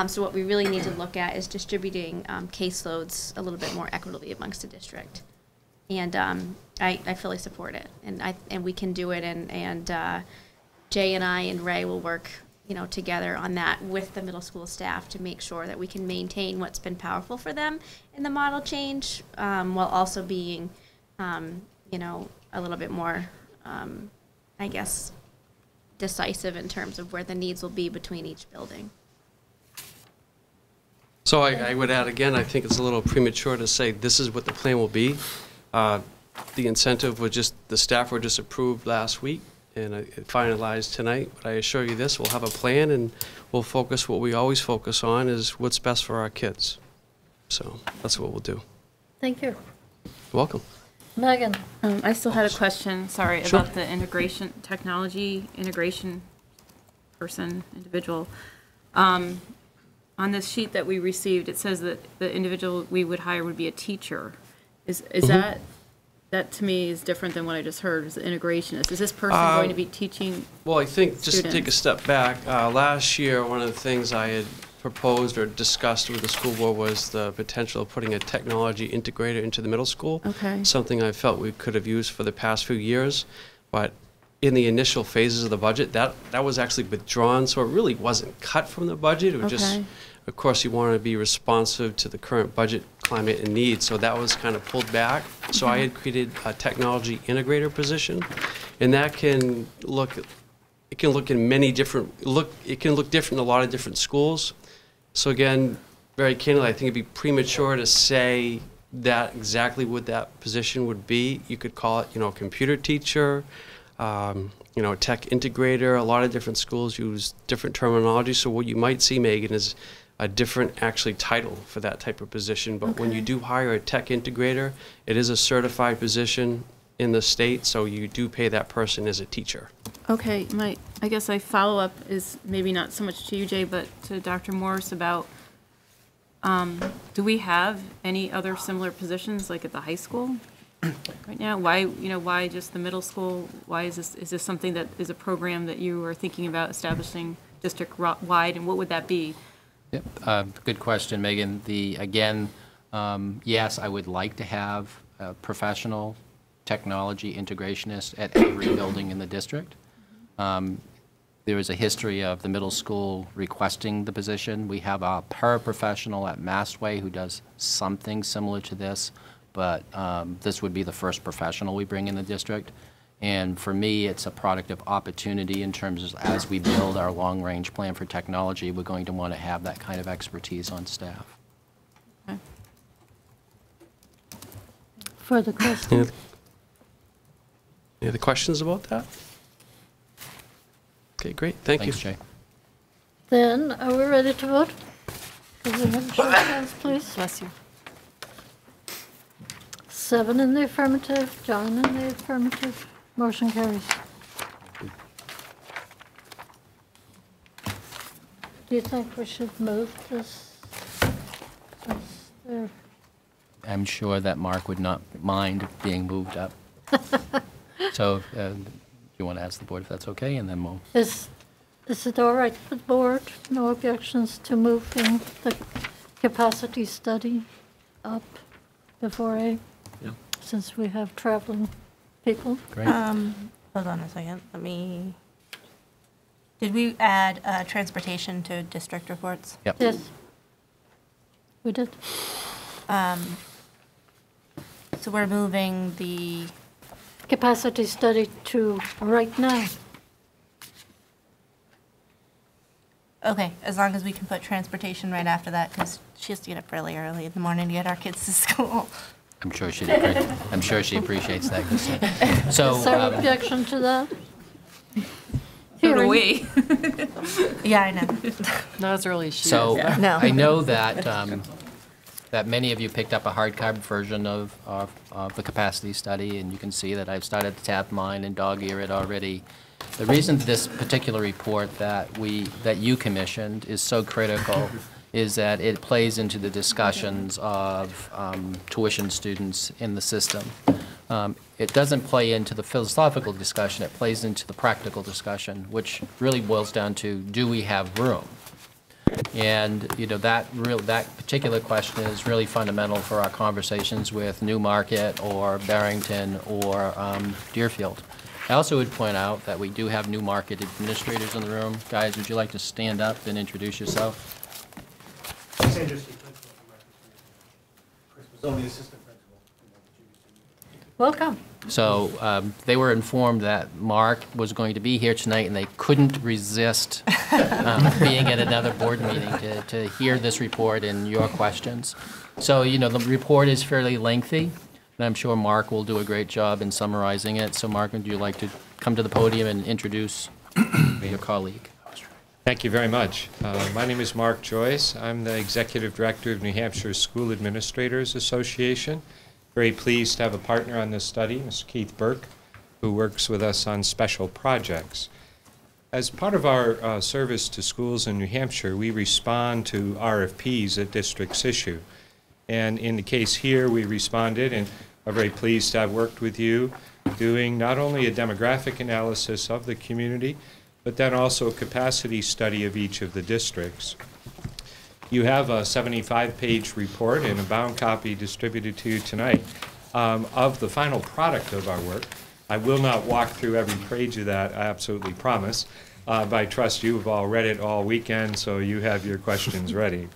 So what we really need to look at is distributing caseloads a little bit more equitably amongst the district. And I fully support it, and we can do it, and Jay and I and Ray will work, together on that with the middle school staff to make sure that we can maintain what's been powerful for them in the model change, while also being, a little bit more, decisive in terms of where the needs will be between each building. So I would add again, I think it's a little premature to say this is what the plan will be. The incentive the staff were just approved last week and finalized tonight, but I assure you this, we'll have a plan and we'll focus what we always focus on is what's best for our kids. So that's what we'll do. Thank you. You're welcome. Megan? I still had a question, sorry, Sure. about the technology integration individual. On this sheet that we received, it says that the individual we would hire would be a teacher. Is that to me is different than what I just heard, is the integrationist. Is this person going to be teaching? Well, I think just to take a students? step back, last year, one of the things I had proposed or discussed with the school board was the potential of putting a technology integrator into the middle school. Okay. Something I felt we could have used for the past few years, but in the initial phases of the budget, that was actually withdrawn, so it really wasn't cut from the budget. It was just, Okay. of course, you want to be responsive to the current budget climate and needs, so that was kind of pulled back. So I had created a technology integrator position, and that can look in many different, it can look different in a lot of different schools. So again, very candidly, I think it'd be premature to say that exactly what that position would be. You could call it, a computer teacher, a tech integrator. A lot of different schools use different terminology. So what you might see, Megan, is a different actually title for that type of position. But when you do hire a tech integrator, it is a certified position in the state, so you do pay that person as a teacher. Okay, I guess my follow-up is maybe not so much to you, Jay, but to Dr. Morris about, do we have any other similar positions like at the high school right now? Why just the middle school? Why is this something that is a program that you are thinking about establishing district-wide, and what would that be? Yep, good question, Megan. Yes, I would like to have a professional technology integrationist at every building in the district. There is a history of the middle school requesting the position. We have a paraprofessional at Mastway who does something similar to this, but this would be the first professional we bring in the district. And for me, it's a product of opportunity in terms of as we build our long-range plan for technology, we're going to want to have that kind of expertise on staff. Okay. Further questions? Any other questions about that? Okay, great. Thank you. Thanks, Jay. Then, are we ready to vote? Could we have a show of hands, please? Bless you. 7 in the affirmative, John in the affirmative. Motion carries. Do you think we should move this? I'm sure that Mark would not mind being moved up. So you want to ask the board if that's okay, and then we'll... Is it all right with the board? No objections to moving the capacity study up before A? Yeah. Since we have traveling people. Great. Hold on a second. Did we add transportation to district reports? Yep. Yes. We did. So we're moving the, Capacity study to right now. okay, as long as we can put transportation right after that, because she has to get up really early in the morning to get our kids to school. I'm sure she appreciates that, Christine. So, Is there objection to that? So do Hearing- we. Yeah, I know. Not as early as she so is. No. I know that that many of you picked up a hard copy version of the capacity study, and you can see that I've started to tap mine and dog-ear it already. The reason this particular report that you commissioned is so critical is that it plays into the discussions of tuition students in the system. It doesn't play into the philosophical discussion, it plays into the practical discussion, which really boils down to, do we have room? And that particular question is really fundamental for our conversations with Newmarket or Barrington or Deerfield. I also would point out that we do have Newmarket administrators in the room. Guys, would you like to stand up and introduce yourself? Welcome. So they were informed that Mark was going to be here tonight, and they couldn't resist being at another board meeting to hear this report and your questions. So, the report is fairly lengthy, and I'm sure Mark will do a great job in summarizing it. So, Mark, would you like to come to the podium and introduce your colleague? Thank you very much. My name is Mark Joyce. I'm the Executive Director of New Hampshire School Administrators Association. Very pleased to have a partner on this study, Mr. Keith Burke, who works with us on special projects. As part of our service to schools in New Hampshire, we respond to RFPs that districts issue. And in the case here, we responded and are very pleased to have worked with you, doing not only a demographic analysis of the community, but then also a capacity study of each of the districts. You have a 75-page report and a bound copy distributed to you tonight of the final product of our work. I will not walk through every page of that, I absolutely promise, but I trust you have all read it all weekend, so you have your questions ready.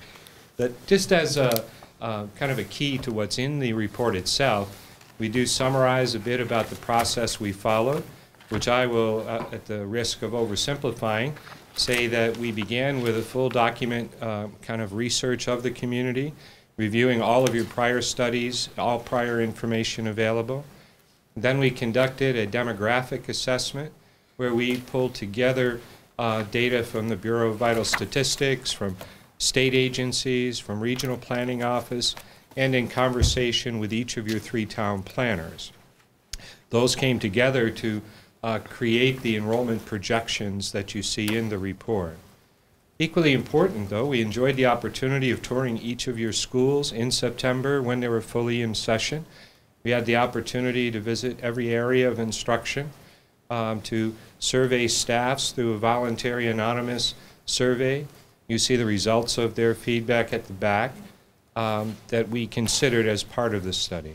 But just as a kind of a key to what's in the report itself, we do summarize a bit about the process we followed, which I will, at the risk of oversimplifying, say that we began with a full document kind of research of the community. reviewing all of your prior studies, all prior information available. Then we conducted a demographic assessment where we pulled together data from the Bureau of Vital Statistics, from state agencies, from regional planning office, and in conversation with each of your 3 town planners. Those came together to create the enrollment projections that you see in the report. Equally important, though, we enjoyed the opportunity of touring each of your schools in September when they were fully in session. We had the opportunity to visit every area of instruction, to survey staffs through a voluntary anonymous survey. You see the results of their feedback at the back that we considered as part of the study.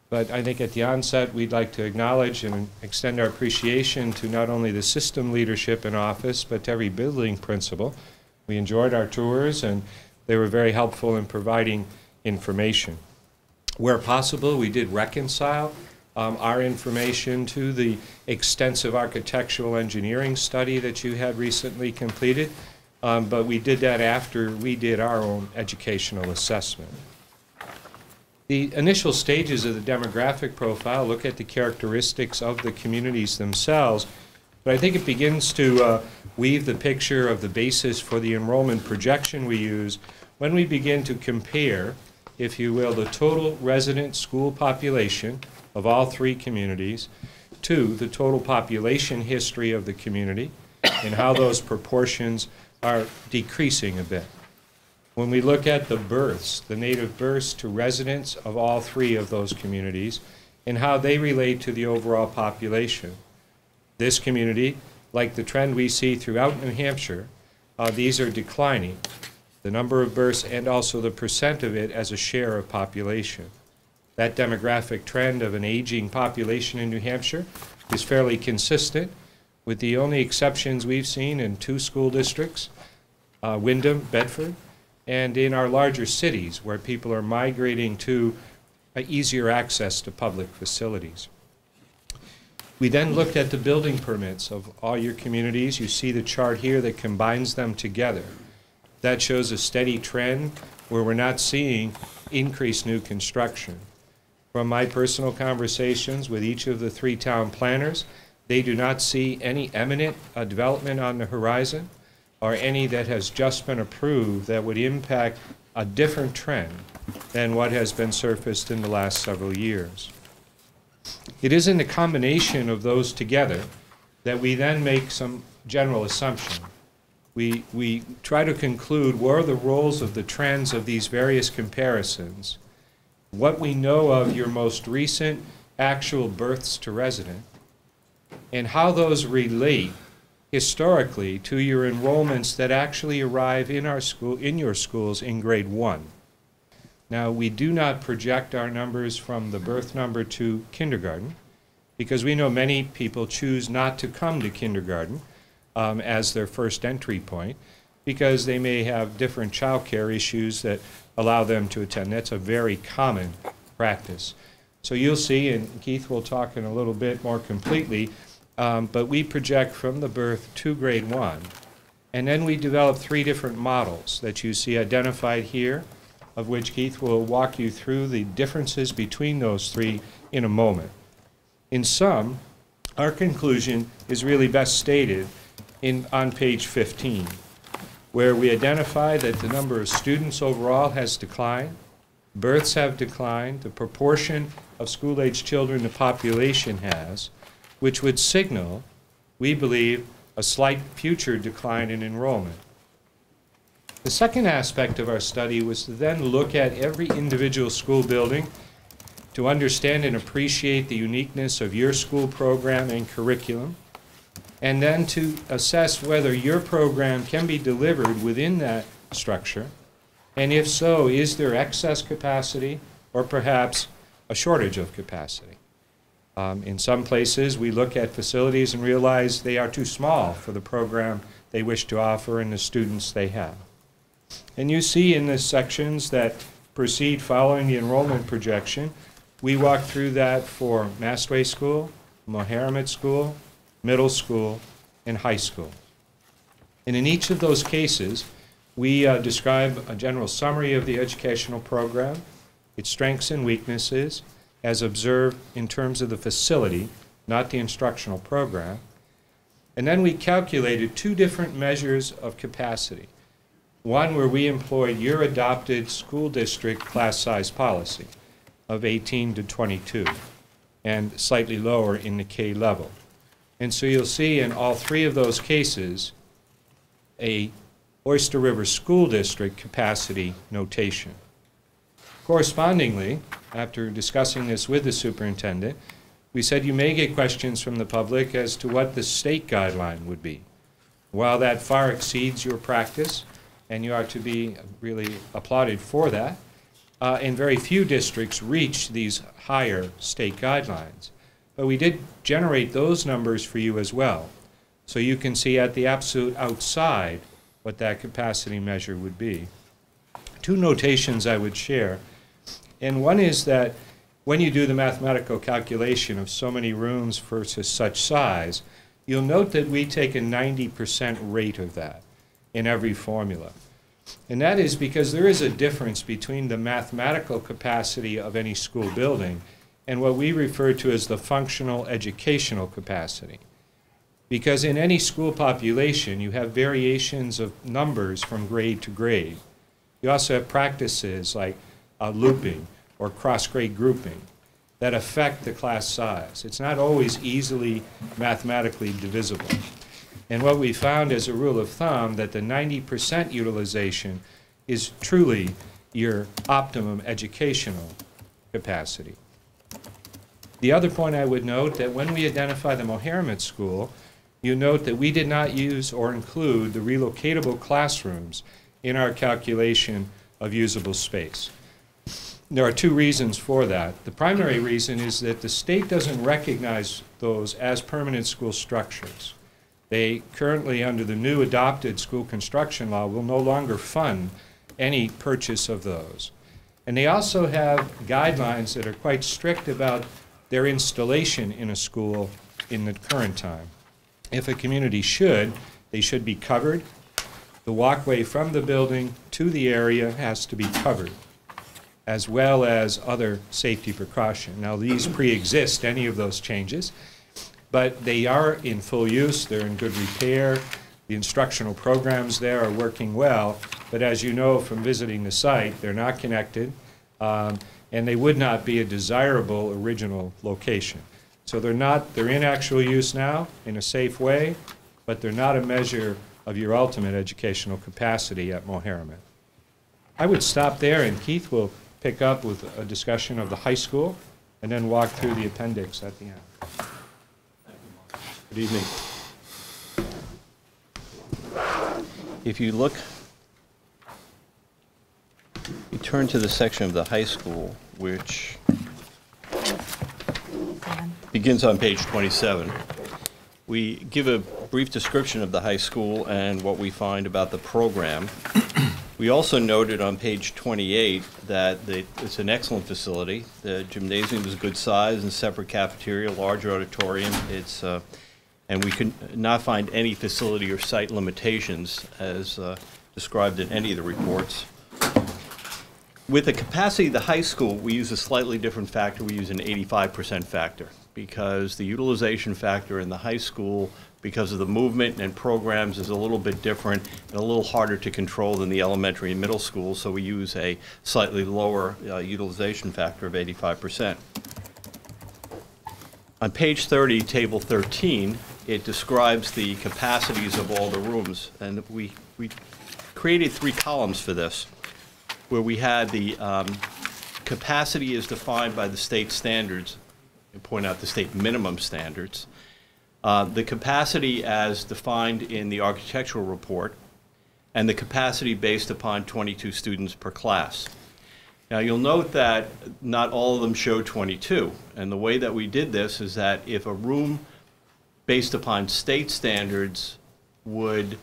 But I think at the onset, we'd like to acknowledge and extend our appreciation to not only the system leadership in office, but to every building principal. We enjoyed our tours, and they were very helpful in providing information. Where possible, we did reconcile our information to the extensive architectural engineering study that you had recently completed, but we did that after we did our own educational assessment. The initial stages of the demographic profile look at the characteristics of the communities themselves, but I think it begins to weave the picture of the basis for the enrollment projection we use when we begin to compare, if you will, the total resident school population of all 3 communities to the total population history of the community and how those proportions are decreasing a bit. When we look at the births, the native births to residents of all 3 of those communities and how they relate to the overall population, this community, like the trend we see throughout New Hampshire, these are declining, the number of births and also the percent of it as a share of population. That demographic trend of an aging population in New Hampshire is fairly consistent, with the only exceptions we've seen in 2 school districts, Windham, Bedford, and in our larger cities where people are migrating to easier access to public facilities. We then looked at the building permits of all your communities. You see the chart here that combines them together. That shows a steady trend where we're not seeing increased new construction. From my personal conversations with each of the 3 town planners, they do not see any imminent development on the horizon, or any that has just been approved that would impact a different trend than what has been surfaced in the last several years. It is in the combination of those together that we then make some general assumption. We try to conclude what are the roles of the trends of these various comparisons, what we know of your most recent actual births to resident, and how those relate historically to your enrollments that actually arrive in your schools in grade 1. Now, we do not project our numbers from the birth number to kindergarten because we know many people choose not to come to kindergarten as their first entry point because they may have different child care issues that allow them to attend. That's a very common practice. So you'll see, and Keith will talk in a little bit more completely, but we project from the birth to grade 1. And then we develop 3 different models that you see identified here, of which Keith will walk you through the differences between those 3 in a moment. In sum, our conclusion is really best stated on page 15, where we identify that the number of students overall has declined, births have declined, the proportion of school-age children in the population has, which would signal, we believe, a slight future decline in enrollment. The second aspect of our study was to then look at every individual school building to understand and appreciate the uniqueness of your school program and curriculum, and then to assess whether your program can be delivered within that structure, and if so, is there excess capacity or perhaps a shortage of capacity? In some places, we look at facilities and realize they are too small for the program they wish to offer and the students they have. And you see in the sections that proceed following the enrollment projection, we walk through that for Mastway School, Moheramet School, middle school, and high school. And in each of those cases, We describe a general summary of the educational program, its strengths and weaknesses, as observed in terms of the facility, not the instructional program. And then we calculated 2 different measures of capacity. One where we employed your adopted school district class size policy of 18 to 22 and slightly lower in the K level. And so you'll see in all 3 of those cases a Oyster River School District capacity notation. Correspondingly, after discussing this with the superintendent, we said you may get questions from the public as to what the state guideline would be. While that far exceeds your practice, and you are to be really applauded for that, and very few districts reach these higher state guidelines. But we did generate those numbers for you as well, so you can see at the absolute outside what that capacity measure would be. 2 notations I would share, and one is that when you do the mathematical calculation of so many rooms versus such size, you'll note that we take a 90% rate of that in every formula. And that is because there is a difference between the mathematical capacity of any school building and what we refer to as the functional educational capacity. Because in any school population, you have variations of numbers from grade to grade. You also have practices like looping or cross-grade grouping that affect the class size. It's not always easily mathematically divisible. And what we found as a rule of thumb that the 90% utilization is truly your optimum educational capacity. The other point I would note that when we identify the Mohammed School, you note that we did not use or include the relocatable classrooms in our calculation of usable space. There are 2 reasons for that. The primary reason is that the state doesn't recognize those as permanent school structures. They currently, under the new adopted school construction law, will no longer fund any purchase of those. And they also have guidelines that are quite strict about their installation in a school in the current time. If a community should, they should be covered. The walkway from the building to the area has to be covered, as well as other safety precautions. Now, these pre-exist any of those changes, but they are in full use, they're in good repair, the instructional programs there are working well, but as you know from visiting the site, they're not connected, and they would not be a desirable original location. So they're in actual use now in a safe way, but they're not a measure of your ultimate educational capacity at Mohammed. I would stop there, and Keith will pick up with a discussion of the high school, and then walk through the appendix at the end. Good evening. If you look, you turn to the section of the high school, which begins on page 27. We give a brief description of the high school and what we find about the program. We also noted on page 28 that it's an excellent facility. The gymnasium is good size and separate cafeteria, large auditorium. And we could not find any facility or site limitations as described in any of the reports. With the capacity of the high school, we use a slightly different factor. We use an 85% factor because the utilization factor in the high school, because of the movement and programs, is a little bit different and a little harder to control than the elementary and middle school, so we use a slightly lower utilization factor of 85%. On page 30, table 13, it describes the capacities of all the rooms, and we created 3 columns for this, where we had the capacity is defined by the state standards, and point out the state minimum standards, the capacity as defined in the architectural report, and the capacity based upon 22 students per class. Now, you'll note that not all of them show 22, and the way that we did this is that if a room based upon state standards would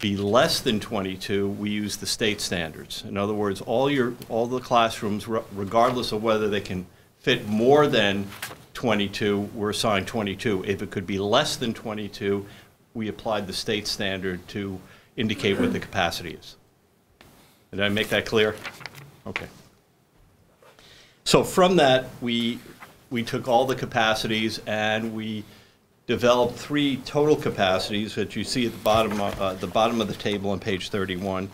be less than 22, we use the state standards. In other words, all the classrooms, regardless of whether they can fit more than 22, we're assigned 22. If it could be less than 22, we applied the state standard to indicate what the capacity is. Did I make that clear? Okay. So from that, we took all the capacities and we developed 3 total capacities that you see at the bottom of the table on page 31,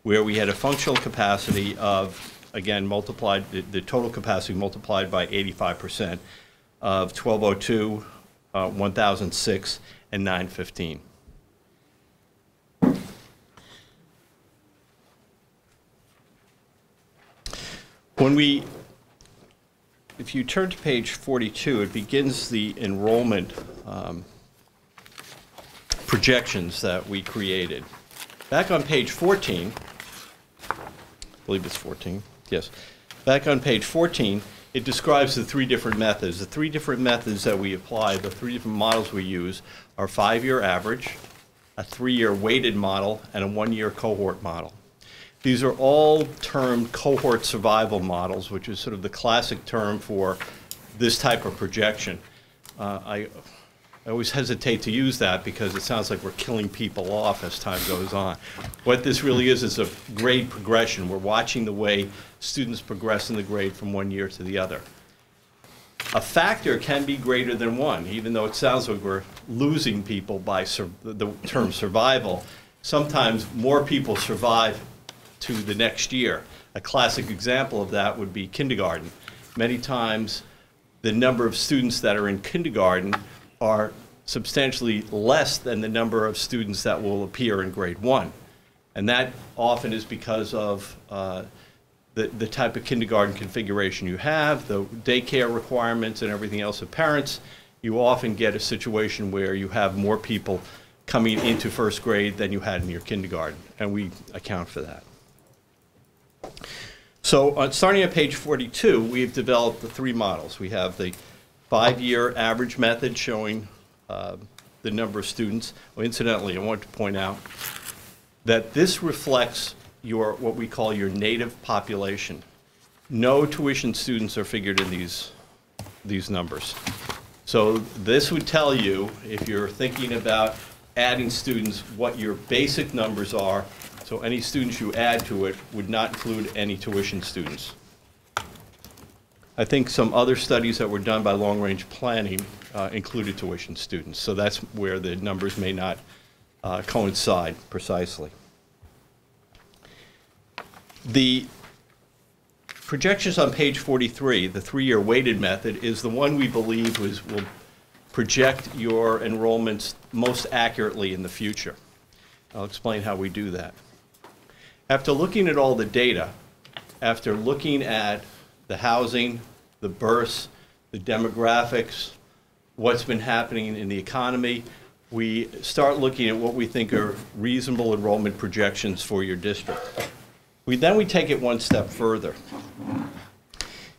where we had a functional capacity of, again, multiplied, the total capacity multiplied by 85% of 1202, 1006, and 915. If you turn to page 42, it begins the enrollment projections that we created. Back on page 14, I believe it's 14, yes. Back on page 14, it describes the 3 different methods. The 3 different methods that we apply, the 3 different models we use are 5-year average, a 3-year weighted model, and a 1-year cohort model. These are all termed cohort survival models, which is sort of the classic term for this type of projection. I always hesitate to use that because it sounds like we're killing people off as time goes on. What this really is a grade progression. We're watching the way students progress in the grade from one year to the other. A factor can be greater than 1, even though it sounds like we're losing people by the term survival. Sometimes more people survive to the next year. A classic example of that would be kindergarten. Many times the number of students that are in kindergarten are substantially less than the number of students that will appear in grade 1. And that often is because of the type of kindergarten configuration you have, the daycare requirements and everything else of parents. You often get a situation where you have more people coming into first grade than you had in your kindergarten, and we account for that. So starting at page 42, we've developed the 3 models. We have the 5-year average method showing the number of students. Well, incidentally, I want to point out that this reflects what we call your native population. No tuition students are figured in these numbers. So this would tell you, if you're thinking about adding students, what your basic numbers are. So any students you add to it would not include any tuition students. I think some other studies that were done by long-range planning included tuition students. So that's where the numbers may not coincide precisely. The projections on page 43, the 3-year weighted method, is the one we believe will project your enrollments most accurately in the future. I'll explain how we do that. After looking at all the data, after looking at the housing, the births, the demographics, what's been happening in the economy, we start looking at what we think are reasonable enrollment projections for your district. Then we take it one step further.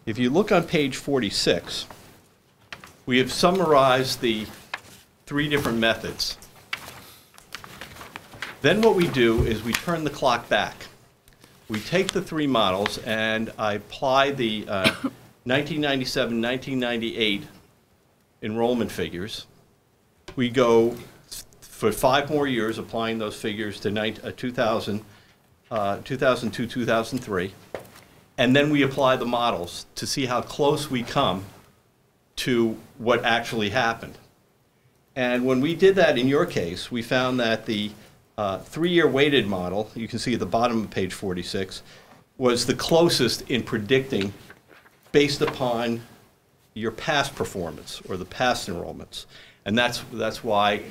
If you look on page 46, we have summarized the 3 different methods. Then what we do is we turn the clock back. We take the 3 models and I apply the 1997, 1998 enrollment figures. We go for 5 more years applying those figures to 2002, 2003. And then we apply the models to see how close we come to what actually happened. And when we did that in your case, we found that the 3-year weighted model, you can see at the bottom of page 46, was the closest in predicting based upon your past performance or the past enrollments. And that's why,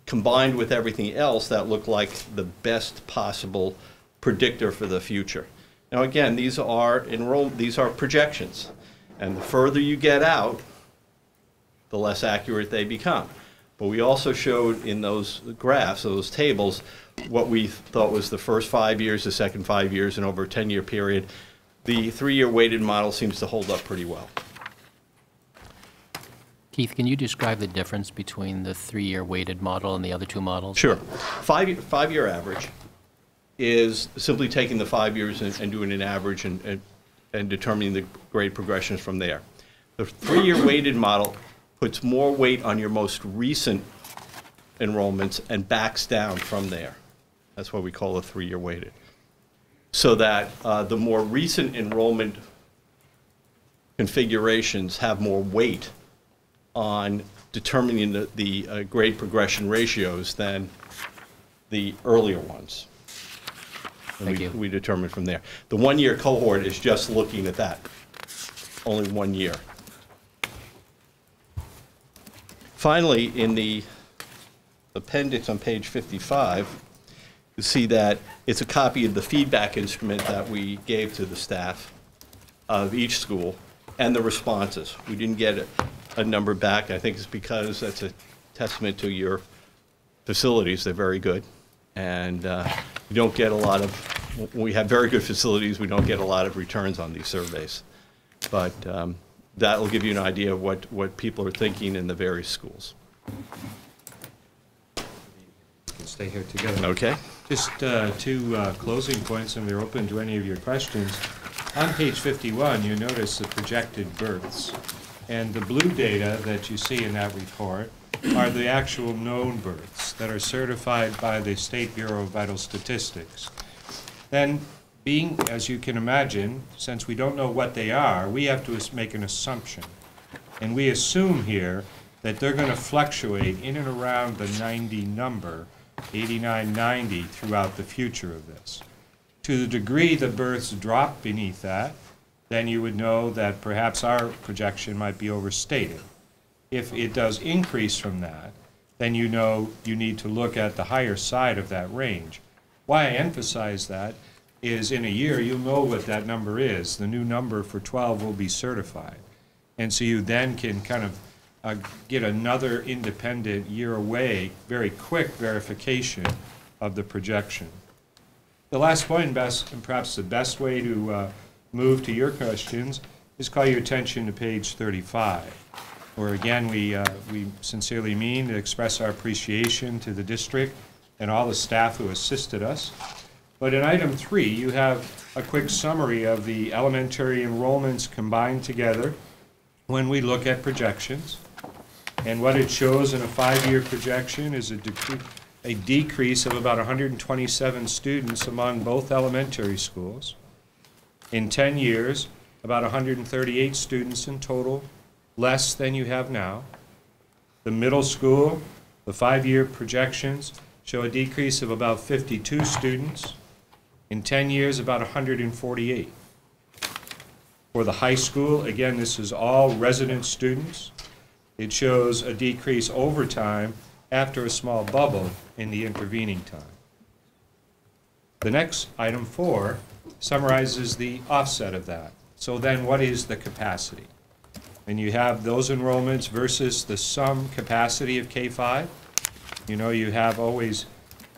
combined with everything else, that looked like the best possible predictor for the future. Now again, these are projections. And the further you get out, the less accurate they become. But we also showed in those graphs, those tables, what we thought was the first 5 years, the second 5 years, and over a 10-year period. The 3-year weighted model seems to hold up pretty well. Keith, can you describe the difference between the 3-year weighted model and the other 2 models? Sure. 5-year average is simply taking the 5 years and doing an average and determining the grade progressions from there. The 3-year weighted model puts more weight on your most recent enrollments and backs down from there. That's why we call it 3-year weighted. So that the more recent enrollment configurations have more weight on determining the grade progression ratios than the earlier ones. Thank you. We determine from there. The 1-year cohort is just looking at that, only 1 year. Finally, in the appendix on page 55, you see that it's a copy of the feedback instrument that we gave to the staff of each school and the responses. We didn't get a number back. I think it's because that's a testament to your facilities. They're very good. And you don't get a lot of, when we have very good facilities, we don't get a lot of returns on these surveys. But that will give you an idea of what people are thinking in the various schools. We'll stay here together. Okay. Just two closing points, and we're open to any of your questions. On page 51, you notice the projected births. And the blue data that you see in that report are the actual known births that are certified by the State Bureau of Vital Statistics. Then, being, as you can imagine, since we don't know what they are, we have to make an assumption. And we assume here that they're going to fluctuate in and around the 90 number, 89, 90, throughout the future of this. To the degree the births drop beneath that, then you would know that perhaps our projection might be overstated. If it does increase from that, then you know you need to look at the higher side of that range. Why I emphasize that is in a year you'll know what that number is. The new number for 12 will be certified. And so you then can kind of get another independent year away, very quick verification of the projection. The last point, and perhaps the best way to move to your questions, is call your attention to page 35, where again we sincerely mean to express our appreciation to the district and all the staff who assisted us. But in item 3, you have a quick summary of the elementary enrollments combined together when we look at projections. And what it shows in a 5-year projection is a decrease of about 127 students among both elementary schools. In 10 years, about 138 students in total, less than you have now. The middle school, the 5-year projections show a decrease of about 52 students. In 10 years, about 148. For the high school, again, this is all resident students. It shows a decrease over time after a small bubble in the intervening time. The next, item 4, summarizes the offset of that. So then what is the capacity? And you have those enrollments versus the sum capacity of K-5. You know, you have always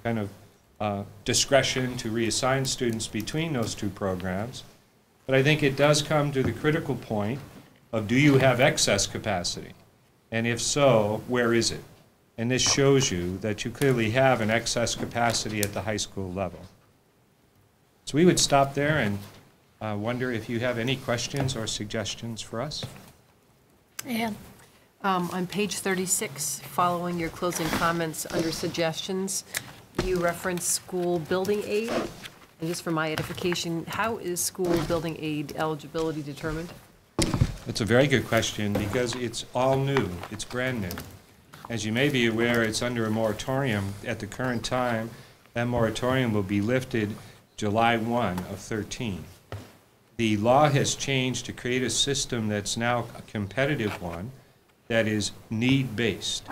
kind of discretion to reassign students between those two programs. But I think it does come to the critical point of, do you have excess capacity? And if so, where is it? And this shows you that you clearly have an excess capacity at the high school level. So we would stop there and wonder if you have any questions or suggestions for us. Ann? On page 36, following your closing comments under suggestions, you reference school building aid. And just for my edification, how is school building aid eligibility determined? It's a very good question because it's all new. It's brand new. As you may be aware, it's under a moratorium at the current time. That moratorium will be lifted July 1 of 13. The law has changed to create a system that's now a competitive one that is need-based.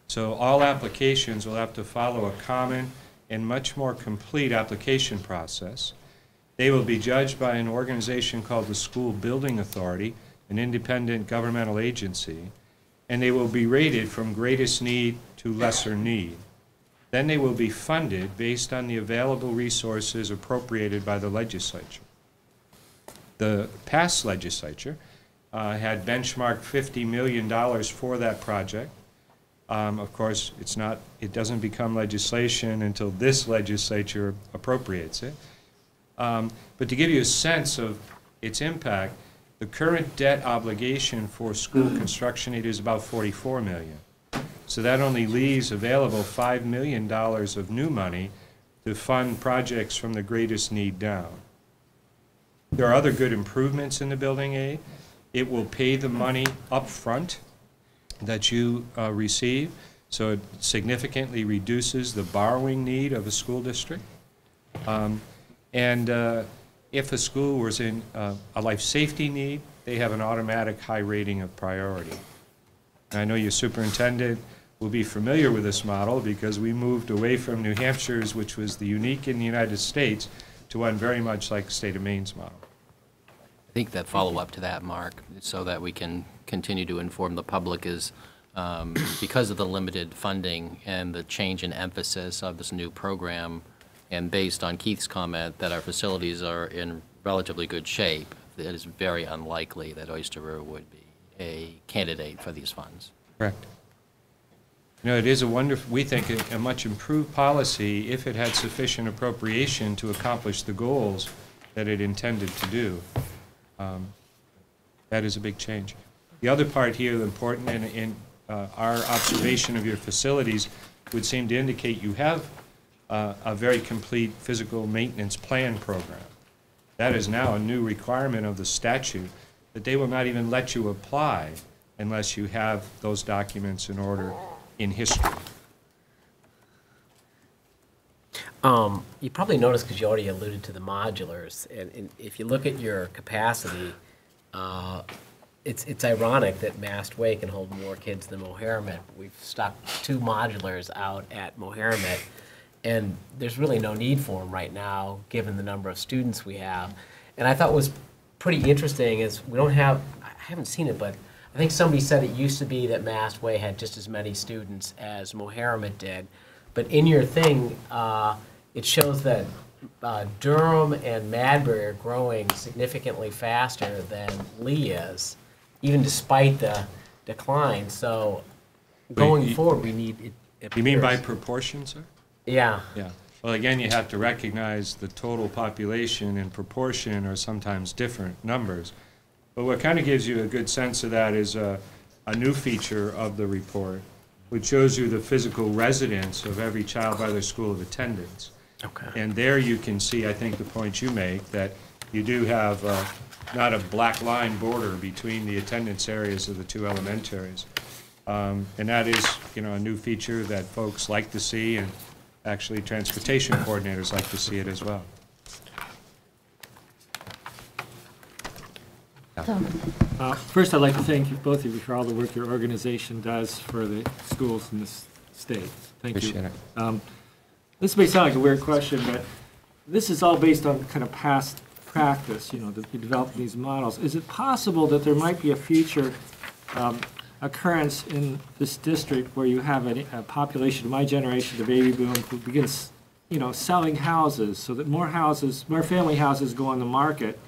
So all applications will have to follow a common and much more complete application process. They will be judged by an organization called the School Building Authority, an independent governmental agency, and they will be rated from greatest need to lesser need. Then they will be funded based on the available resources appropriated by the legislature. The past legislature had benchmarked $50 million for that project. Of course, it doesn't become legislation until this legislature appropriates it. But to give you a sense of its impact, the current debt obligation for school construction aid is about $44 million. So that only leaves available $5 million of new money to fund projects from the greatest need down. There are other good improvements in the building aid. It will pay the money up front that you receive, so it significantly reduces the borrowing need of a school district. If a school was in a life safety need, they have an automatic high rating of priority. And I know your superintendent will be familiar with this model because we moved away from New Hampshire's, which was the unique in the United States, to one very much like the state of Maine's model. I think that follow-up to that, Mark, so that we can continue to inform the public is because of the limited funding and the change in emphasis of this new program, and based on Keith's comment that our facilities are in relatively good shape, it is very unlikely that Oyster River would be a candidate for these funds. Correct. You know, it is a wonderful, we think, a much improved policy if it had sufficient appropriation to accomplish the goals that it intended to do. That is a big change. The other part here, the important in our observation of your facilities, would seem to indicate you have a very complete physical maintenance plan program. That is now a new requirement of the statute, that they will not even let you apply unless you have those documents in order in history. You probably noticed, because you already alluded to the modulars, and if you look at your capacity, it's ironic that Mast Way can hold more kids than Mohermet. We've stuck 2 modulars out at Mohermet, and there's really no need for them right now, given the number of students we have. And I thought what was pretty interesting is we don't have, I haven't seen it, but I think somebody said it used to be that Mast Way had just as many students as Mohermet did. But in your thing, it shows that Durham and Madbury are growing significantly faster than Lee is, even despite the decline. So going forward, we need it. You mean by proportion, sir? Yeah. Yeah. Well, again, you have to recognize the total population in proportion are sometimes different numbers. But what kind of gives you a good sense of that is a new feature of the report, which shows you the physical residence of every child by their school of attendance. Okay. And there you can see, I think, the point you make, that you do have not a black line border between the attendance areas of the 2 elementaries. And that is, you know, a new feature that folks like to see, and actually transportation coordinators like to see it as well. First, I'd like to thank you, both of you, for all the work your organization does for the schools in this state. Thank you. Appreciate it. This may sound like a weird question, but this is all based on kind of past practice, you know, that you develop these models. Is it possible that there might be a future occurrence in this district where you have a population of my generation, the baby boom, who begins, you know, selling houses, so that more family houses go on the market,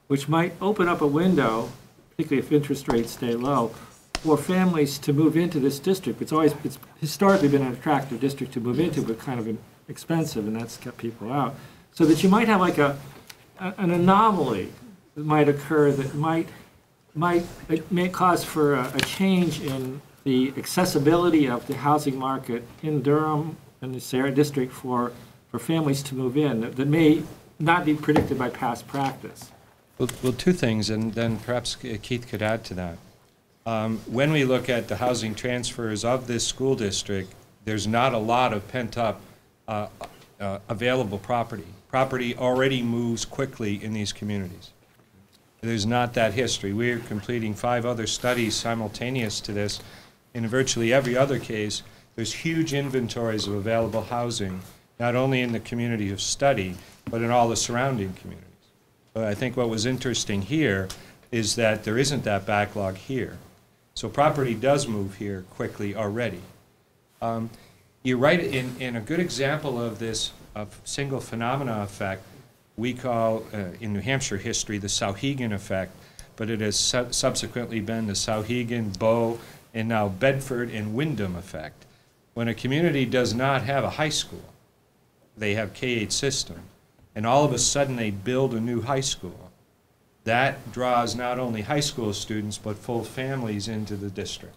which might open up a window, particularly if interest rates stay low, for families to move into this district. It's historically been an attractive district to move into, but kind of expensive, and that's kept people out. So that you might have like an anomaly that might occur that may cause for a change in the accessibility of the housing market in Durham and the Sarah district for families to move in that may not be predicted by past practice. Well, 2 things, and then perhaps Keith could add to that. When we look at the housing transfers of this school district, there's not a lot of pent-up available property. Property already moves quickly in these communities. There's not that history. We're completing 5 other studies simultaneous to this. In virtually every other case, there's huge inventories of available housing, not only in the community of study, but in all the surrounding communities. But I think what was interesting here is that there isn't that backlog here. So property does move here quickly already. You're right, in a good example of this single phenomena effect, we call, in New Hampshire history, the Sauhegan effect, but it has subsequently been the Sauhegan, Bow, and now Bedford and Wyndham effect. When a community does not have a high school, they have K-8 system, and all of a sudden they build a new high school. That draws not only high school students, but full families into the district.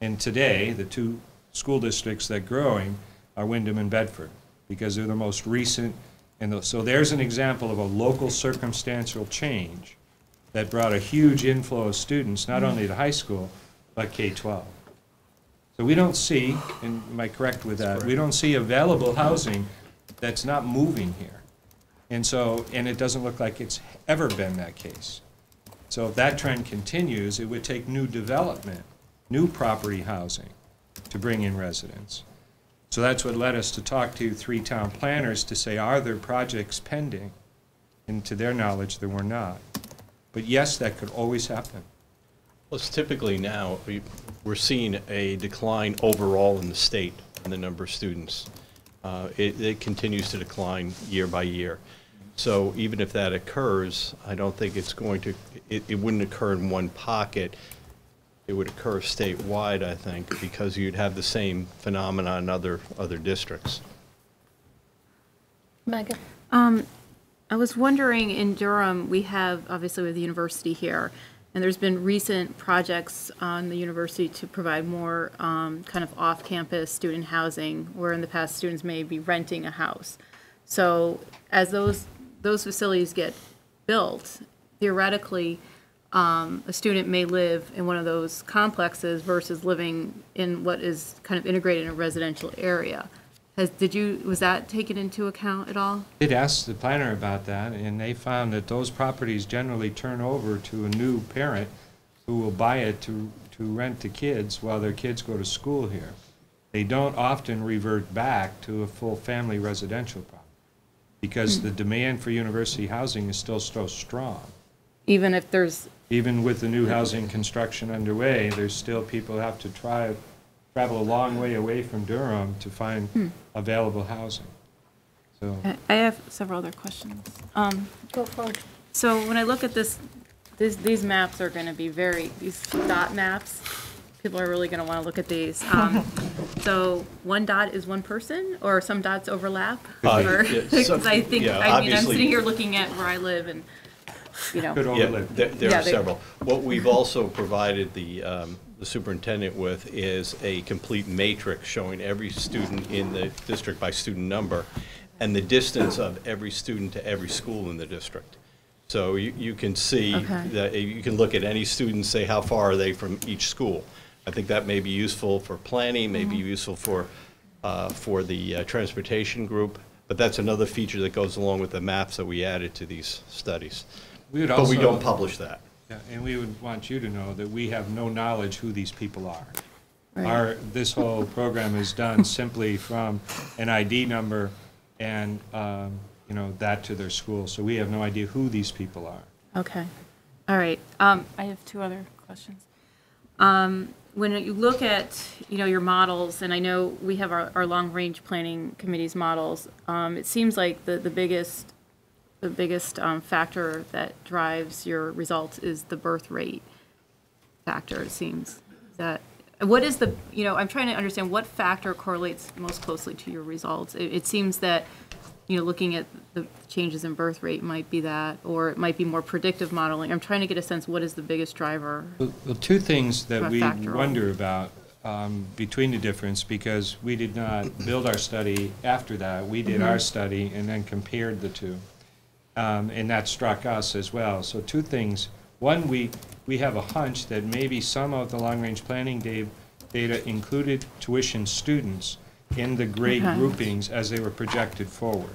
And today, the 2 school districts that are growing are Wyndham and Bedford. because they're the most recent. And so there's an example of a local circumstantial change that brought a huge inflow of students, not only to high school, but K-12. So we don't see, and am I correct with that? We don't see available housing that's not moving here. And so, and it doesn't look like it's ever been that case. So if that trend continues, it would take new development, new property housing to bring in residents. So that's what led us to talk to 3 town planners to say, are there projects pending? And to their knowledge, there were not. But yes, that could always happen. Well, it's typically now, we're seeing a decline overall in the state in the number of students. It continues to decline year by year. So even if that occurs, I don't think it's going to, it wouldn't occur in one pocket. It would occur statewide, I think, because you'd have the same phenomenon in other districts. Megan? I was wondering, in Durham, we have, obviously, with the university here, and there's been recent projects on the university to provide more kind of off-campus student housing, where in the past students may be renting a house. So as those facilities get built, theoretically, a student may live in one of those complexes versus living in what is kind of integrated in a residential area. Was that taken into account at all? Did ask the planner about that, and they found that those properties generally turn over to a new parent who will buy it to rent to kids while their kids go to school here. They don't often revert back to a full family residential property because the demand for university housing is still so strong. Even if there's... Even with the new housing construction underway, there's still people who have to travel a long way away from Durham to find available housing. So I have several other questions. Go for it. So when I look at these maps are going to be these dot maps. People are really going to want to look at these. So one dot is one person, or some dots overlap? Because I think, I'm sitting here looking at where I live, and could overlap. There are several. What we've also provided the superintendent with is a complete matrix showing every student in the district by student number and the distance of every student to every school in the district. So you can see that you can look at any student and say how far are they from each school. I think that may be useful for planning, may be useful for the transportation group, but that's another feature that goes along with the maps that we added to these studies. But we don't publish that. Yeah, and we would want you to know that we have no knowledge who these people are. Right. This whole program is done simply from an ID number and that to their school. So we have no idea who these people are. Okay. All right. I have 2 other questions. When you look at, your models, and I know we have our long-range planning committee's models, it seems like the biggest factor that drives your results is the birth rate factor, it seems. What is I'm trying to understand what factor correlates most closely to your results. It seems that, looking at the changes in birth rate might be that, or it might be more predictive modeling. I'm trying to get a sense, what is the biggest driver? Well, 2 things that we factor wonder about between the difference, because we did not build our study after that. We did our study and then compared the 2. And that struck us as well. So 2 things. One, we have a hunch that maybe some of the long-range planning data included tuition students in the grade groupings as they were projected forward.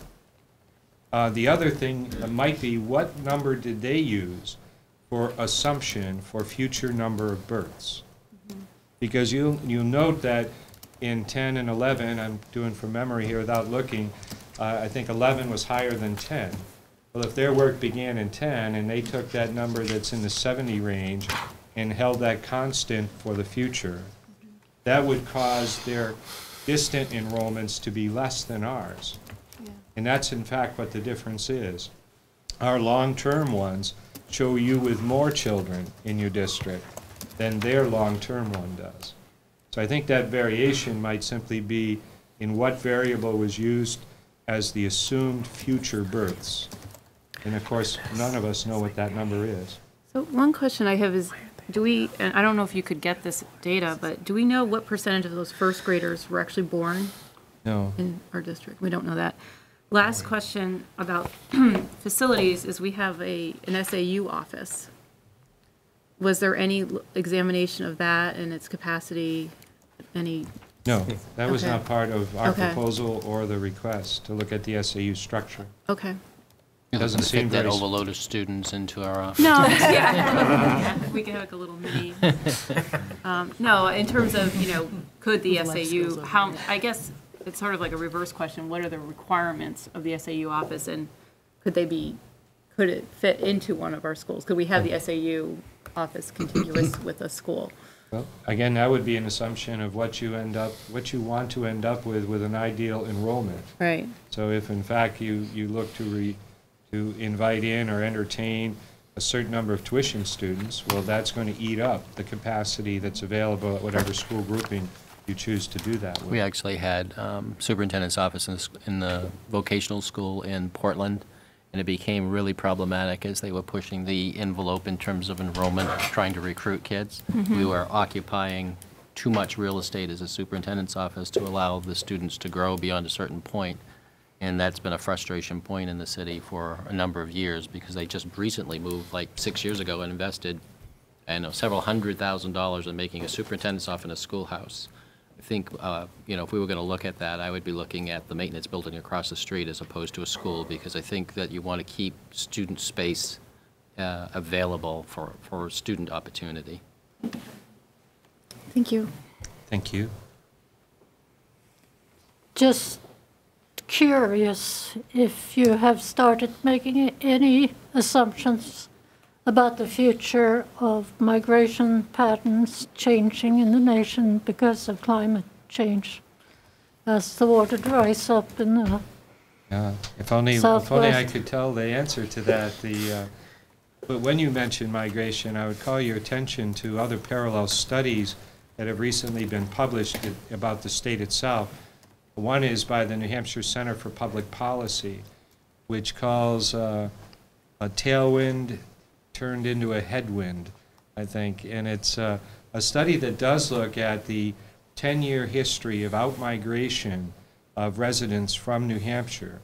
The other thing might be, what number did they use for assumption for future number of births? Because you'll note that in 10 and 11, I'm doing from memory here without looking, I think 11 was higher than 10. Well, if their work began in 10 and they took that number that's in the 70 range and held that constant for the future, that would cause their distant enrollments to be less than ours. And that's in fact what the difference is. Our long-term ones show you with more children in your district than their long-term one does. So I think that variation might simply be in what variable was used as the assumed future births. And of course, none of us know what that number is. So one question I have is, and I don't know if you could get this data, but do we know what percentage of those first graders were actually born No. in our district. We don't know that. Last question about facilities is we have an SAU office. Was there any examination of that and its capacity? Any? No, that was Okay. not part of our Okay. proposal or the request to look at the SAU structure. Okay. It doesn't To seem fit that very. overload of students into our office. No, yeah. We can have like a little mini. No, in terms of, could the SAU, I guess it's sort of like a reverse question. What are the requirements of the SAU office and could it fit into one of our schools? Could we have the SAU office contiguous with a school? Well, again, that would be an assumption of what you want to end up with an ideal enrollment. Right. So if in fact you look to invite in or entertain a certain number of tuition students, well, that's going to eat up the capacity that's available at whatever school grouping you choose to do that with. We actually had superintendent's office in the vocational school in Portland, and it became really problematic as they were pushing the envelope in terms of enrollment, trying to recruit kids. We were occupying too much real estate as a superintendent's office to allow the students to grow beyond a certain point. And that's been a frustration point in the city for a number of years because they just recently moved, like 6 years ago, and invested, several $100,000 in making a superintendent's office in a schoolhouse. I think, if we were going to look at that, I would be looking at the maintenance building across the street as opposed to a school, because I think that you want to keep student space available for student opportunity. Thank you. Thank you. Just curious if you have started making any assumptions about the future of migration patterns changing in the nation because of climate change as the water dries up in the If only I Southwest. could tell the answer to that. But when you mention migration, I would call your attention to other parallel studies that have recently been published about the state itself. One is by the New Hampshire Center for Public Policy, which calls a tailwind turned into a headwind, I think. And it's a study that does look at the 10-year history of outmigration of residents from New Hampshire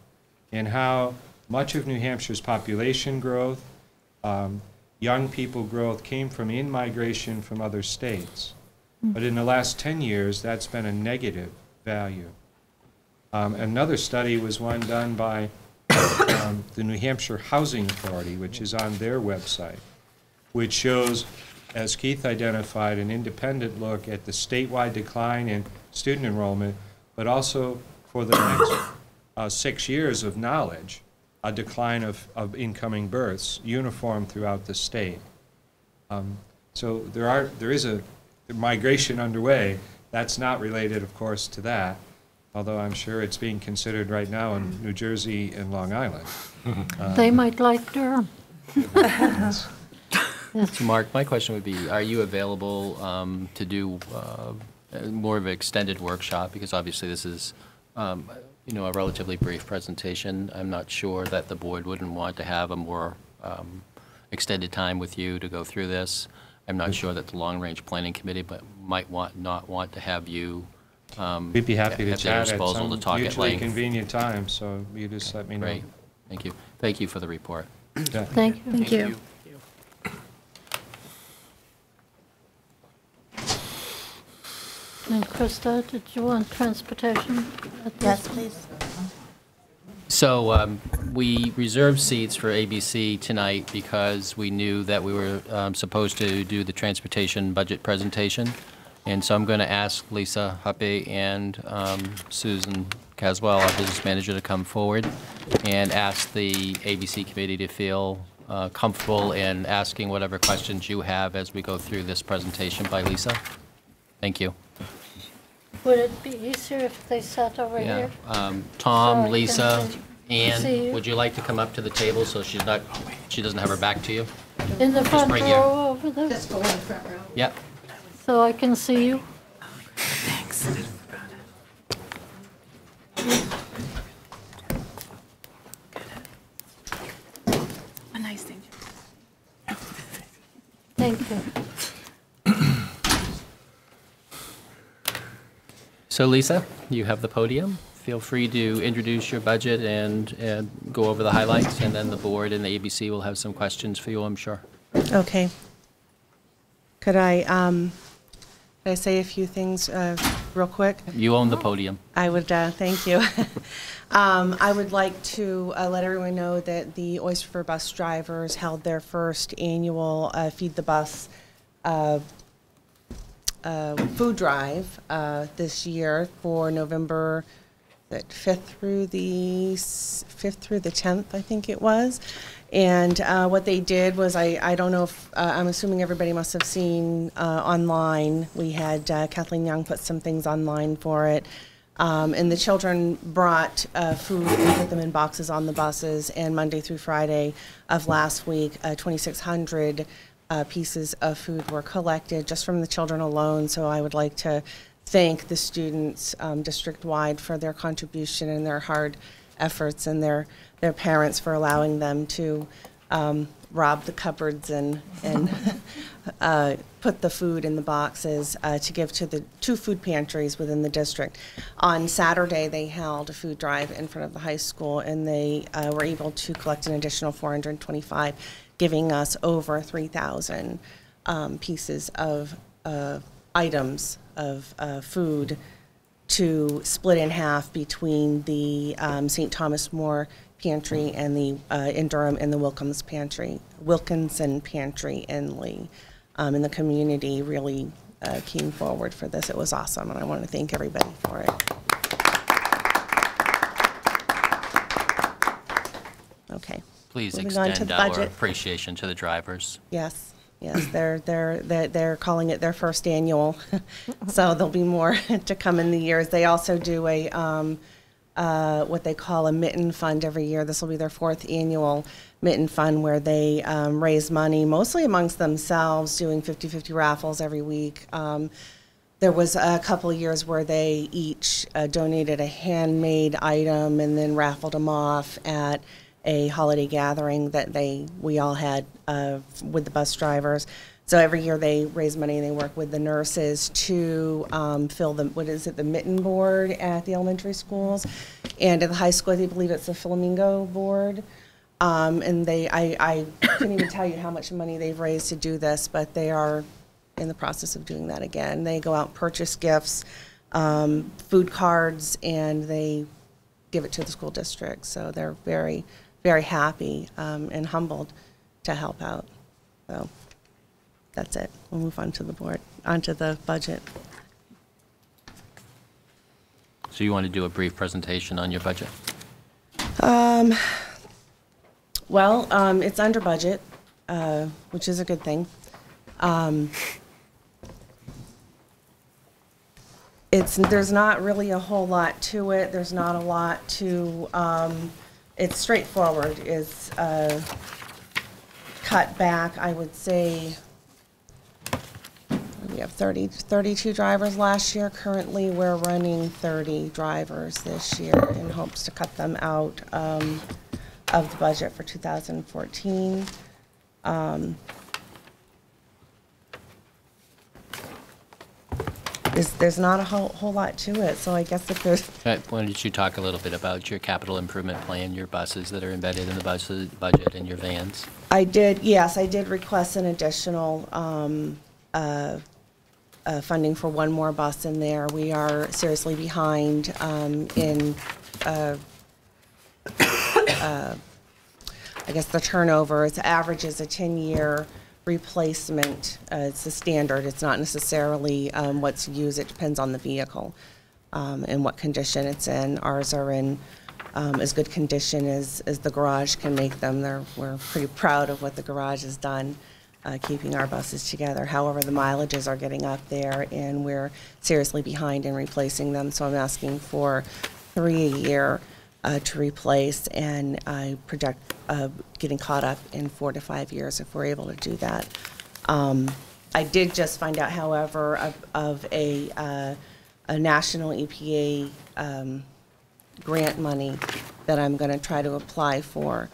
and how much of New Hampshire's population growth, young people growth came from in-migration from other states. But in the last 10 years, that's been a negative value. Another study was one done by the New Hampshire Housing Authority, which is on their website, which shows, as Keith identified, an independent look at the statewide decline in student enrollment, but also for the next 6 years of knowledge, a decline of incoming births, uniform throughout the state. So there is a migration underway. That's not related, of course, to that, although I'm sure it's being considered right now in New Jersey and Long Island. They might like Durham. So Mark, my question would be, are you available to do more of an extended workshop? Because obviously this is a relatively brief presentation. I'm not sure that the board wouldn't want to have a more extended time with you to go through this. I'm not sure that the Long-Range Planning Committee might not want to have you We'd be happy to at their chat at disposal some to talk at mutually length. convenient time, so you just let me know. Great, thank you. Thank you for the report. Yeah. Thank you. Thank you. And Krista, did you want transportation? At this Yes, please. So we reserved seats for ABC tonight because we knew that we were supposed to do the transportation budget presentation. And so I'm going to ask Lisa Huppe and Susan Caswell, our business manager, to come forward and ask the ABC committee to feel comfortable in asking whatever questions you have as we go through this presentation by Lisa. Thank you. Would it be easier if they sat over Yeah. here? Tom, So I Lisa, can see Ann, you. would you like to come up to the table so she doesn't have her back to you? In the front bring your- row over there? Just go in the front row. Yep. So I can see you? Thanks. A nice thing. Thank you. So Lisa, you have the podium. feel free to introduce your budget and go over the highlights, and then the board and the ABC will have some questions for you, I'm sure. Okay. Could I say a few things real quick? You own the podium. I would, thank you. I would like to let everyone know that the Oyster Bus drivers held their first annual Feed the Bus food drive this year for November 5th through the 10th, I think it was. And what they did was, I don't know if, I'm assuming everybody must have seen online, we had Kathleen Young put some things online for it. And the children brought food and put them in boxes on the buses, and Monday through Friday of last week, 2,600 pieces of food were collected just from the children alone. So I would like to thank the students district-wide for their contribution and their hard efforts, and their parents for allowing them to rob the cupboards and put the food in the boxes to give to the 2 food pantries within the district. On Saturday, they held a food drive in front of the high school, and they were able to collect an additional 425, giving us over 3,000 pieces of items of food to split in half between the St. Thomas More Pantry and the in Durham and the Wilkinson Pantry in Lee. And the community really came forward for this. It was awesome, and I want to thank everybody for it. Okay. Please Moving on to extend the our budget. appreciation to the drivers. Yes, yes, they're calling it their first annual, so there'll be more to come in the years. They also do a what they call a mitten fund every year. This will be their 4th annual mitten fund, where they raise money mostly amongst themselves, doing 50-50 raffles every week. There was a couple of years where they each donated a handmade item and then raffled them off at a holiday gathering that we all had with the bus drivers. So every year they raise money, and they work with the nurses to fill the mitten board at the elementary schools, and at the high school I believe it's the flamingo board. And I couldn't even tell you how much money they've raised to do this, but they are in the process of doing that again. They go out and purchase gifts, food cards, and they give it to the school district. So they're very, very happy and humbled to help out. So that's it. We'll move on to the board, onto the budget. So you want to do a brief presentation on your budget? Well, it's under budget, which is a good thing. There's not really a whole lot to it. There's not a lot to, it's straightforward. It's cut back, I would say, we have 32 drivers last year. Currently, we're running 30 drivers this year in hopes to cut them out of the budget for 2014. There's not a whole lot to it, so I guess if there's... Why don't you talk a little bit about your capital improvement plan, your buses that are embedded in the budget, and your vans? I did, yes, I did request an additional funding for one more bus in there. We are seriously behind in, I guess, the turnover. Its average is a 10-year replacement. It's the standard. It's not necessarily what's used. It depends on the vehicle and what condition it's in. Ours are in as good condition as the garage can make them. We're pretty proud of what the garage has done, keeping our buses together. However, the mileages are getting up there, and we're seriously behind in replacing them. So I'm asking for 3 a year to replace, and I project getting caught up in 4 to 5 years if we're able to do that. I did just find out, however, of a national EPA grant money that I'm going to try to apply for.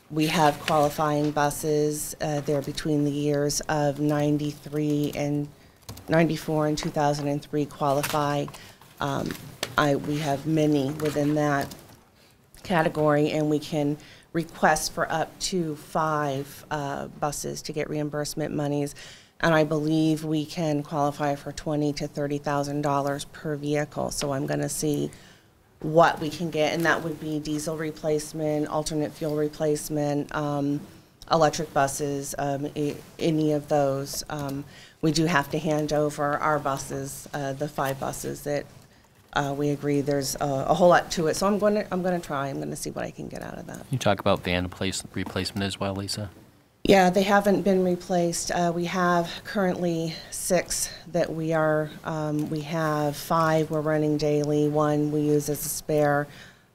We have qualifying buses. They're between the years of 94 and 2003 qualify. We have many within that category, and we can request for up to 5 buses to get reimbursement monies. And I believe we can qualify for $20,000 to $30,000 per vehicle. So I'm going to see what we can get, and that would be diesel replacement, alternate fuel replacement, electric buses, any of those. We do have to hand over our buses, the 5 buses that we agree there's a whole lot to it. So I'm going to try. I'm going to see what I can get out of that. You talk about van replacement as well, Lisa? Yeah, they haven't been replaced. We have currently 6 that we have 5 we're running daily, 1 we use as a spare.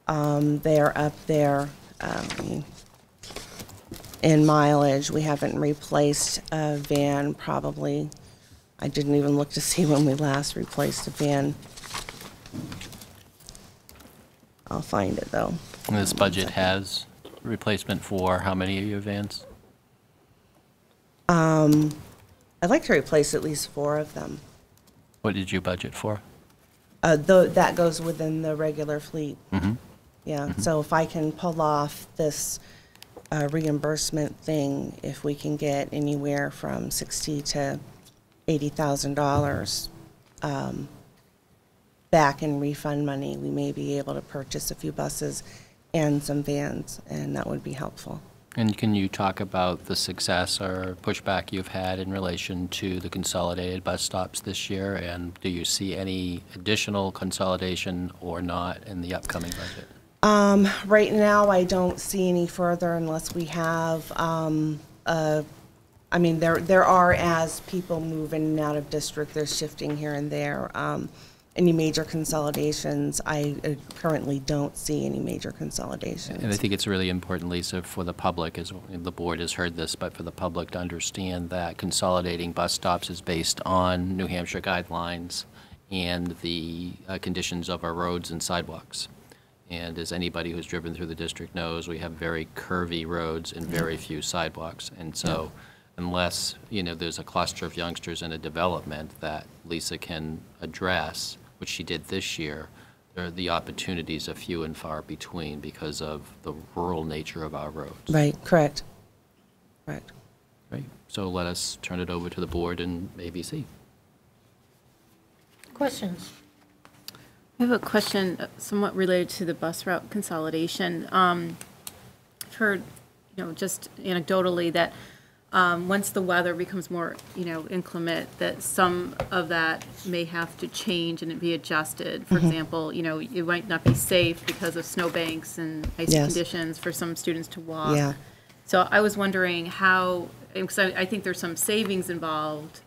They're up there in mileage. We haven't replaced a van probably. I didn't even look to see when we last replaced a van. I'll find it though. And this budget has replacement for how many of your vans? I'd like to replace at least 4 of them. What did you budget for? That goes within the regular fleet. Mm-hmm. Yeah, so if I can pull off this reimbursement thing, if we can get anywhere from $60,000 to $80,000 back in refund money, we may be able to purchase a few buses and some vans, and that would be helpful. And can you talk about the success or pushback you've had in relation to the consolidated bus stops this year? And do you see any additional consolidation or not in the upcoming budget? Right now, I don't see any further unless we have, I mean, there are, as people move in and out of district, there's shifting here and there. Any major consolidations, I currently don't see any major consolidations. And I think it's really important, Lisa, for the public, as the board has heard this, but for the public to understand that consolidating bus stops is based on New Hampshire guidelines and the conditions of our roads and sidewalks. And as anybody who's driven through the district knows, we have very curvy roads and very few sidewalks. And so unless, there's a cluster of youngsters in a development that Lisa can address, which she did this year, the opportunities are few and far between because of the rural nature of our roads. Right, correct. Correct. Right. So let us turn it over to the board and ABC. Questions? I have a question somewhat related to the bus route consolidation. I've heard, just anecdotally that once the weather becomes more, inclement, that some of that may have to change and be adjusted. For example, it might not be safe because of snowbanks and icy conditions for some students to walk. Yeah. So I was wondering how, because I think there's some savings involved.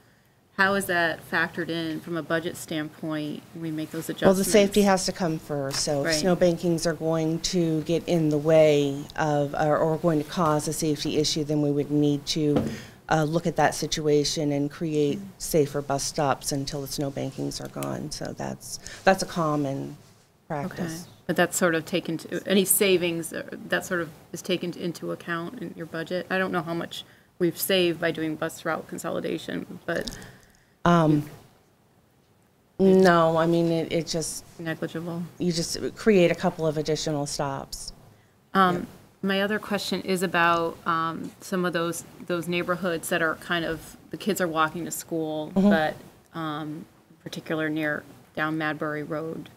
How is that factored in from a budget standpoint when we make those adjustments? Well, the safety has to come first. So if snow bankings are going to get in the way of, or going to cause a safety issue, then we would need to look at that situation and create safer bus stops until the snow bankings are gone. So that's a common practice. Okay. But that's sort of taken to, any savings, that sort of is taken into account in your budget? I don't know how much we've saved by doing bus route consolidation, but... No, I mean, it just... Negligible. You just create a couple of additional stops. My other question is about some of those neighborhoods that are kind of, the kids are walking to school, but in particular down Madbury Road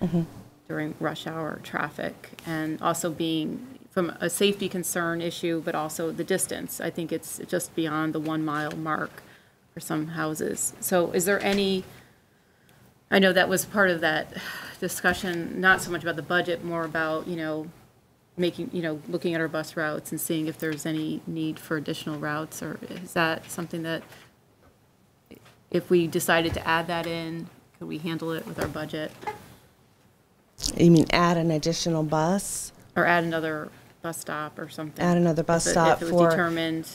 during rush hour traffic, and also being from a safety concern issue, but also the distance. I think it's just beyond the 1 mile mark for some houses. So is there any, I know that was part of that discussion, not so much about the budget, more about, making, looking at our bus routes and seeing if there's any need for additional routes, or is that something that if we decided to add that in, could we handle it with our budget? You mean add an additional bus? Or add another bus stop or something? Add another bus stop if it was determined.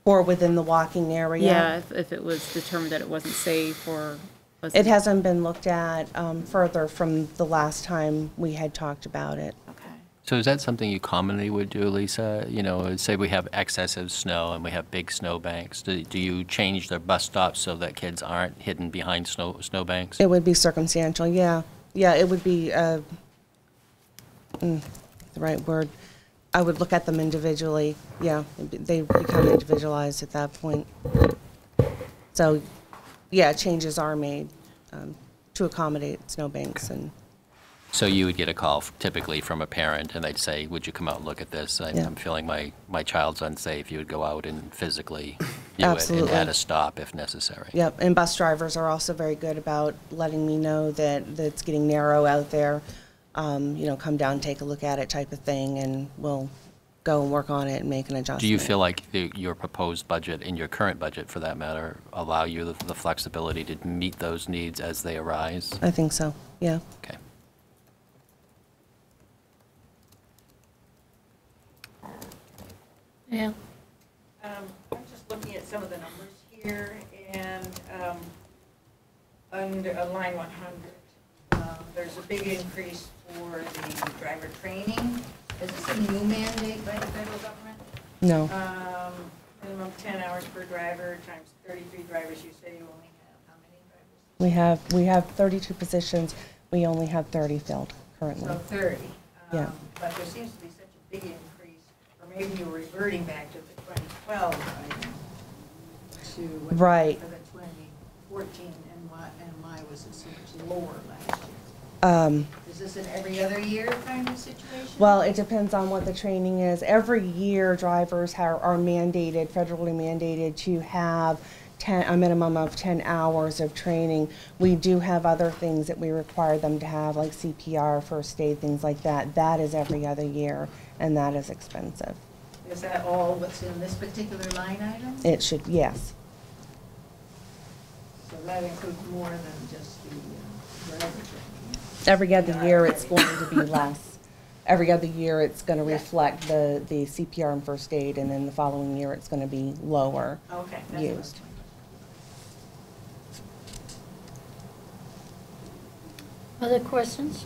Or within the walking area? Yeah, if it was determined that it wasn't safe or wasn't. It hasn't been looked at further from the last time we had talked about it. Okay. So is that something you commonly would do, Lisa? Say we have excessive snow and we have big snow banks. Do you change the bus stops so that kids aren't hidden behind snow banks? It would be circumstantial, yeah. Yeah, it would be, the right word. I would look at them individually. Yeah, they become individualized at that point. So, yeah, changes are made to accommodate snowbanks and. So you would get a call typically from a parent, and they'd say, would you come out and look at this? Yeah. I'm feeling my child's unsafe. You would go out and physically view Absolutely. it and add a stop if necessary. Yep, and bus drivers are also very good about letting me know that it's getting narrow out there. You know, come down, take a look at it type of thing, and we'll go and work on it and make an adjustment. Do you feel like your proposed budget, and your current budget for that matter, allow you the flexibility to meet those needs as they arise? I think so, yeah. Okay. Yeah. I'm just looking at some of the numbers here, and under line 100, there's a big increase for the driver training. Is this a new mandate by the federal government? No. Minimum 10 hours per driver times 33 drivers. You say you only have how many drivers? We have 32 positions. We only have 30 filled currently. So 30. Yeah. But there seems to be such a big increase. Or maybe you're reverting back to the 2012 item to what Right. for the 2014 and why was it so much lower last year? Is this an every other year kind of situation? Well, it depends on what the training is. Every year, drivers are mandated, federally mandated, to have a minimum of 10 hours of training. We do have other things that we require them to have, like CPR, first aid, things like that. That is every other year, and that is expensive. Is that all what's in this particular line item? It should, yes. So that includes more than just the driver training? Every other year, it's going to be less. Every other year, it's going to reflect the CPR and first aid, and then the following year, it's going to be lower Okay, that's used. Other questions?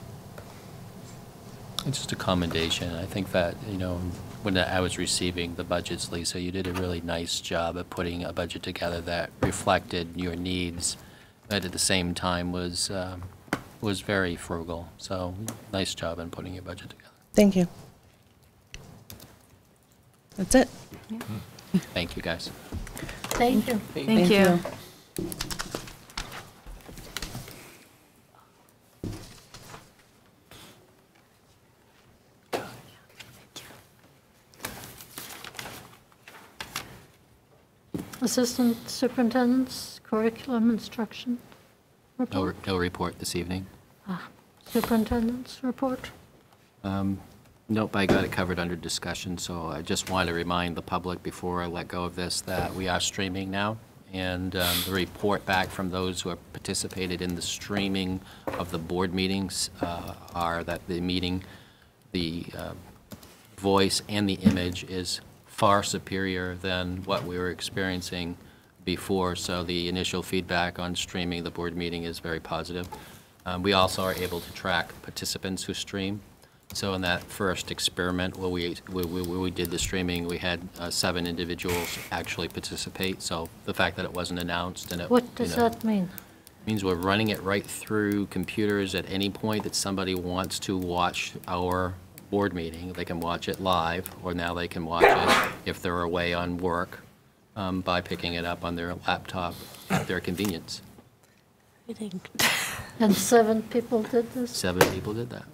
It's just a commendation. I think that, you know, when I was receiving the budgets, Lisa, you did a really nice job of putting a budget together that reflected your needs, but at the same time was very frugal. So nice job in putting your budget together. Thank you. That's it. Thank you, guys. Thank you. Thank you. Assistant Superintendent's Curriculum Instruction Report. No report this evening. Superintendent's Report. Nope, I got it covered under discussion, so I just want to remind the public before I let go of this that we are streaming now, and the report back from those who have participated in the streaming of the board meetings are that the voice and the image is far superior than what we were experiencing before, so the initial feedback on streaming the board meeting is very positive. We also are able to track participants who stream. So in that first experiment where we did the streaming, we had 7 individuals actually participate. So the fact that it wasn't announced and it, What does that mean? Means we're running it right through computers at any point that somebody wants to watch our board meeting. They can watch it live, or now they can watch it if they're away on work by picking it up on their laptop at their convenience. And 7 people did this? 7 people did that.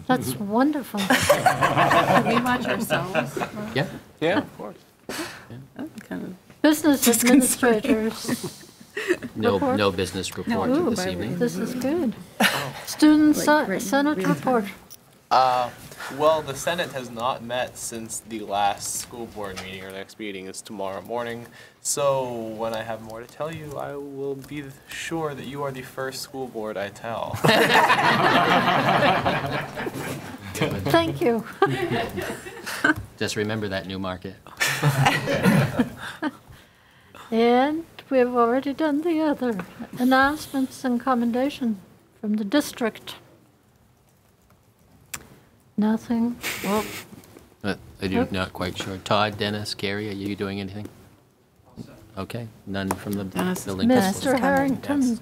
That's wonderful. Can we watch ourselves? Yeah. Yeah, of course. Business administrators. report. No business report Ooh, this evening. This is good. Student Senate report. Well, the Senate has not met since the last school board meeting. Our next meeting is tomorrow morning. So when I have more to tell you, I will be sure that you are the first school board I tell. Thank you. Just remember that, Newmarket. And we've already done the other announcements and commendation from the district. Nothing. Well, I'm not quite sure. Todd, Dennis, Gary, are you doing anything? Okay, none from the building. Mr. Harrington.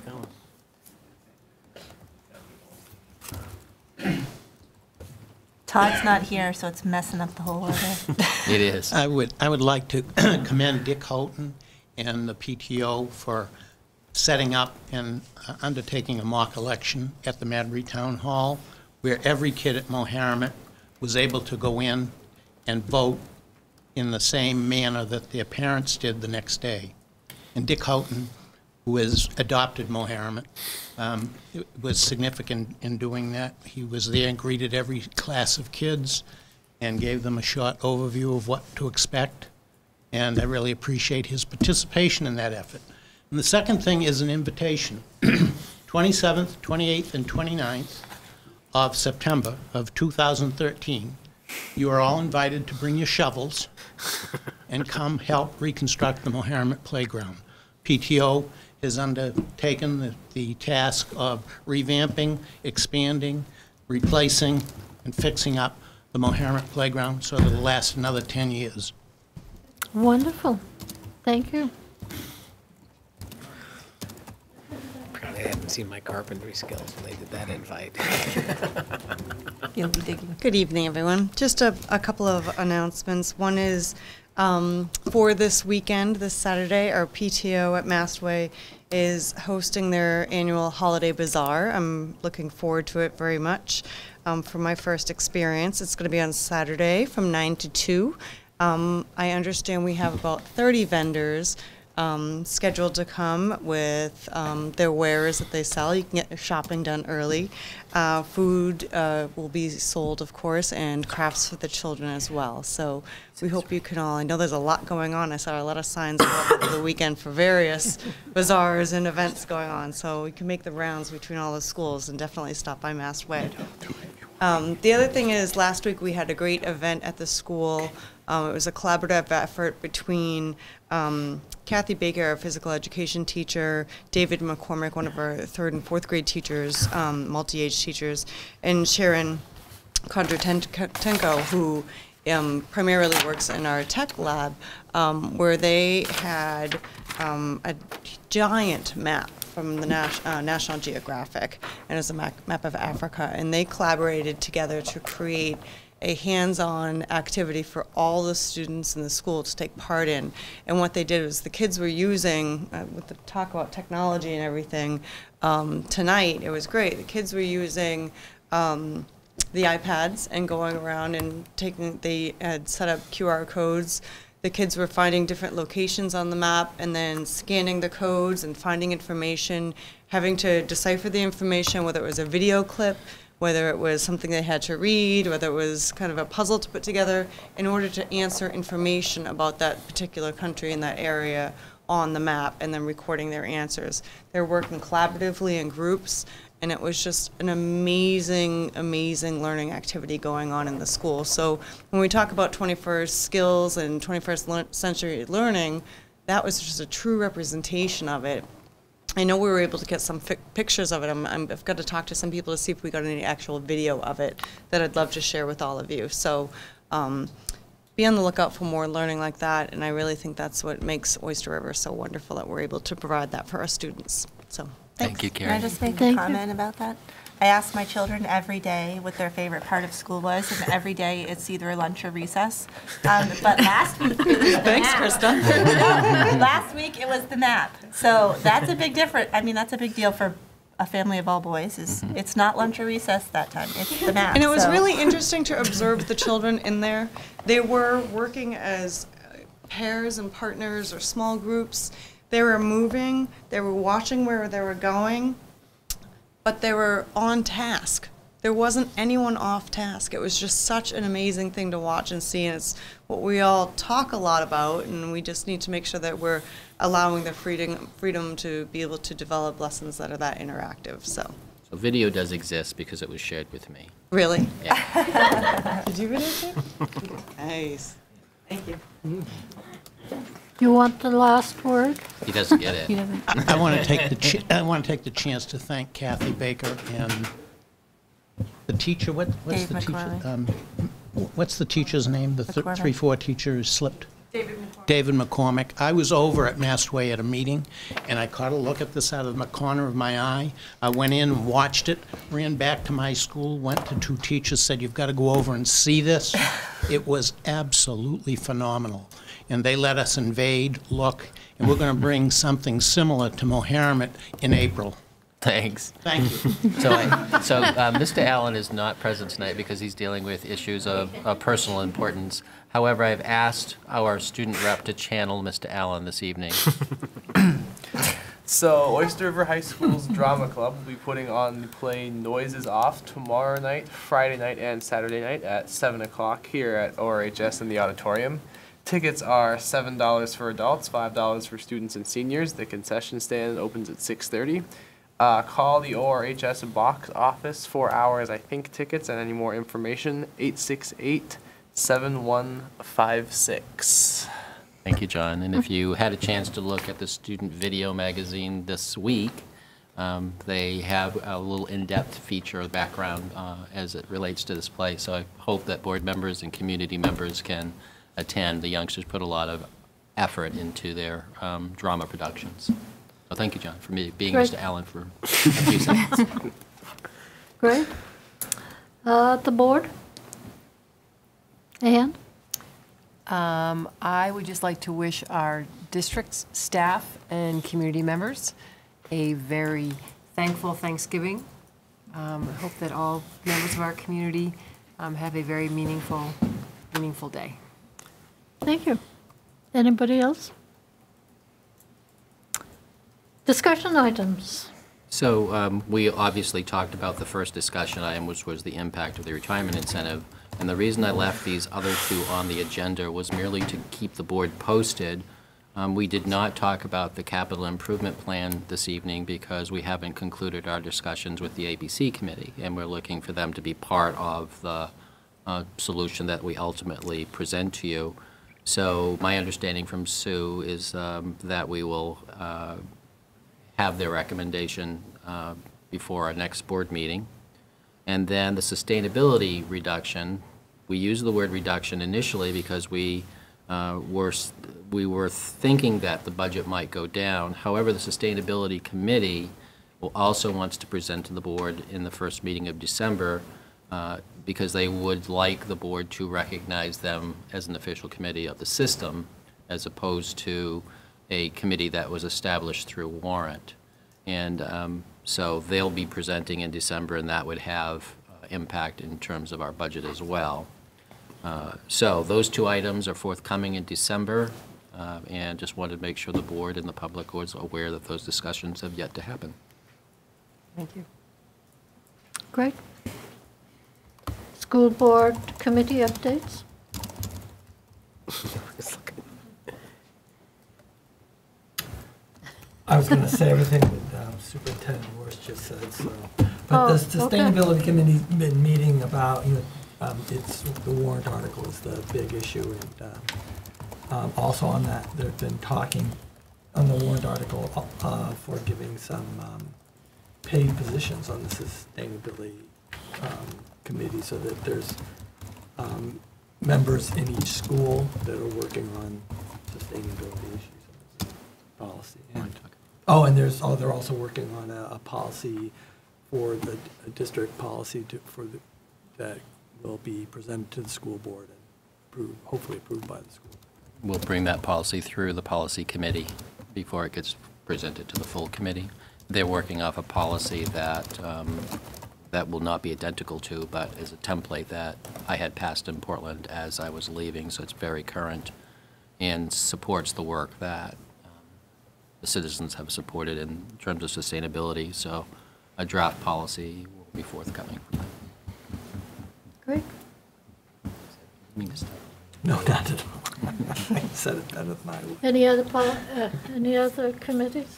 Todd's not here, so it's messing up the whole order. It is. I would like to commend Dick Houghton and the PTO for setting up and undertaking a mock election at the Madbury Town Hall, where every kid at Moharimet was able to go in and vote in the same manner that their parents did the next day. And Dick Houghton, who has adopted Moharimet, was significant in doing that. He was there and greeted every class of kids and gave them a short overview of what to expect. And I really appreciate his participation in that effort. And the second thing is an invitation. 27th, 28th, and 29th of September of 2013, you are all invited to bring your shovels and come help reconstruct the Moharimet playground. PTO has undertaken the task of revamping, expanding, replacing, and fixing up the Moharimet playground so that it'll last another 10 years. Wonderful. Thank you. They hadn't seen my carpentry skills when they did that invite. You'll be digging. Good evening, everyone. Just a couple of announcements. One is for this weekend, this Saturday, our PTO at Mastway is hosting their annual holiday bazaar. I'm looking forward to it very much. For my first experience, it's going to be on Saturday from 9 to 2. I understand we have about 30 vendors scheduled to come with their wares that they sell. You can get shopping done early. Food will be sold, of course, and crafts for the children as well. So we hope you can all, I know there's a lot going on. I saw a lot of signs over the weekend for various bazaars and events going on. So we can make the rounds between all the schools and definitely stop by Mastway. The other thing is, last week we had a great event at the school. It was a collaborative effort between Kathy Baker, our physical education teacher, David McCormick, one of our 3rd and 4th grade teachers, multi-age teachers, and Sharon Kondratenko, who primarily works in our tech lab, where they had a giant map from the National Geographic, and it's a map of Africa, and they collaborated together to create a hands-on activity for all the students in the school to take part in. And what they did was the kids were using, with the talk about technology and everything, tonight, it was great. The kids were using the iPads and going around and they had set up QR codes. The kids were finding different locations on the map and then scanning the codes and finding information, having to decipher the information, whether it was a video clip, whether it was something they had to read, whether it was kind of a puzzle to put together in order to answer information about that particular country and that area on the map, and then recording their answers. They're working collaboratively in groups, and it was just an amazing, amazing learning activity going on in the school. So when we talk about 21st skills and 21st century learning, that was just a true representation of it. I know we were able to get some pictures of it. I've got to talk to some people to see if we got any actual video of it that I'd love to share with all of you. So be on the lookout for more learning like that, and I really think that's what makes Oyster River so wonderful, that we're able to provide that for our students. So thanks. Thank you, Karen. Can I just make a comment about that? I ask my children every day what their favorite part of school was, and every day it's either lunch or recess. But last week it was the Thanks, map. Krista. Last week it was the map. So that's a big difference. I mean, that's a big deal for a family of all boys. It's not lunch or recess that time. It's the map. And it was so. really interesting to observe the children in there. They were working as pairs and partners or small groups. They were moving. They were watching where they were going. But they were on task. There wasn't anyone off task. It was just such an amazing thing to watch and see, and it's what we all talk a lot about, and we just need to make sure that we're allowing the freedom to be able to develop lessons that are that interactive. So video does exist because it was shared with me. Really? Yeah. Did you videotape? Nice. Thank you. You want the last word? He doesn't get it. I want to take the chance to thank Kathy Baker and the teacher. What's Dave the McCormick. teacher? What's the teacher's name? The McCormick. 3-4 teacher who slipped. David McCormick. I was over at Mastway at a meeting, and I caught a look at this out of the corner of my eye. I went in and watched it, ran back to my school, went to 2 teachers, said, "You've got to go over and see this." It was absolutely phenomenal. And they let us invade, look, and we're going to bring something similar to Mohammed in April. Thanks. Thank you. So Mr. Allen is not present tonight because he's dealing with issues of personal importance. However, I've asked our student rep to channel Mr. Allen this evening. So Oyster River High School's drama club will be putting on the play Noises Off tomorrow night, Friday night, and Saturday night at 7 o'clock here at ORHS in the auditorium. Tickets are $7 for adults, $5 for students and seniors. The concession stand opens at 6:30. Call the ORHS box office for hours, I think, tickets and any more information, 868-7156. Thank you, John. And if you had a chance to look at the student video magazine this week, they have a little in-depth feature of background as it relates to this play. So I hope that board members and community members can attend. The youngsters put a lot of effort into their drama productions. So thank you, John, for being Great. Mr. Allen for a few seconds. Great. The board? Ann? I would just like to wish our district's staff and community members a very thankful Thanksgiving. I hope that all members of our community have a very meaningful day. Thank you. Anybody else? Discussion items. So we obviously talked about the first discussion item, which was the impact of the retirement incentive. And the reason I left these other 2 on the agenda was merely to keep the board posted. We did not talk about the capital improvement plan this evening because we haven't concluded our discussions with the ABC committee, and we're looking for them to be part of the solution that we ultimately present to you. So my understanding from Sue is that we will have their recommendation before our next board meeting. And then the sustainability reduction, we use the word reduction initially because we were thinking that the budget might go down. However, the sustainability committee also wants to present to the board in the first meeting of December because they would like the board to recognize them as an official committee of the system as opposed to a committee that was established through warrant. And so they'll be presenting in December, and that would have impact in terms of our budget as well. So those 2 items are forthcoming in December, and just wanted to make sure the board and the public was aware that those discussions have yet to happen. Thank you. Great. School board committee updates? I was going to say everything that Superintendent Morse just said, so. But the Sustainability Committee's been meeting about, it's, the warrant article is the big issue, and also on that, they've been talking on the warrant article for giving some paid positions on the Sustainability Committee so that there's members in each school that are working on sustainability issues in this policy. And they're also working on a policy for the district policy that will be presented to the school board and hopefully approved by the school. We'll bring that policy through the policy committee before it gets presented to the full committee. They're working off a policy that that will not be identical to, but is a template that I had passed in Portland as I was leaving, so it's very current and supports the work that the citizens have supported in terms of sustainability. So a draft policy will be forthcoming from them. Great. No, not at all. I said it better than I would. Any other committees?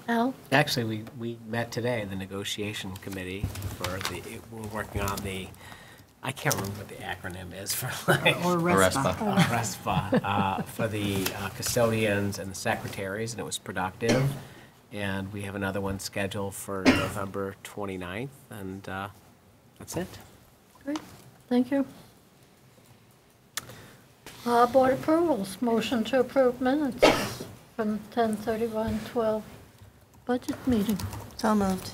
Al? Actually, we met today, the negotiation committee we're working on I can't remember what the acronym is for RESPA, for the custodians and the secretaries, and it was productive. And we have another one scheduled for November 29th, and that's it. Great, thank you. Board approvals, motion to approve minutes from 10/31/12 budget meeting. So moved.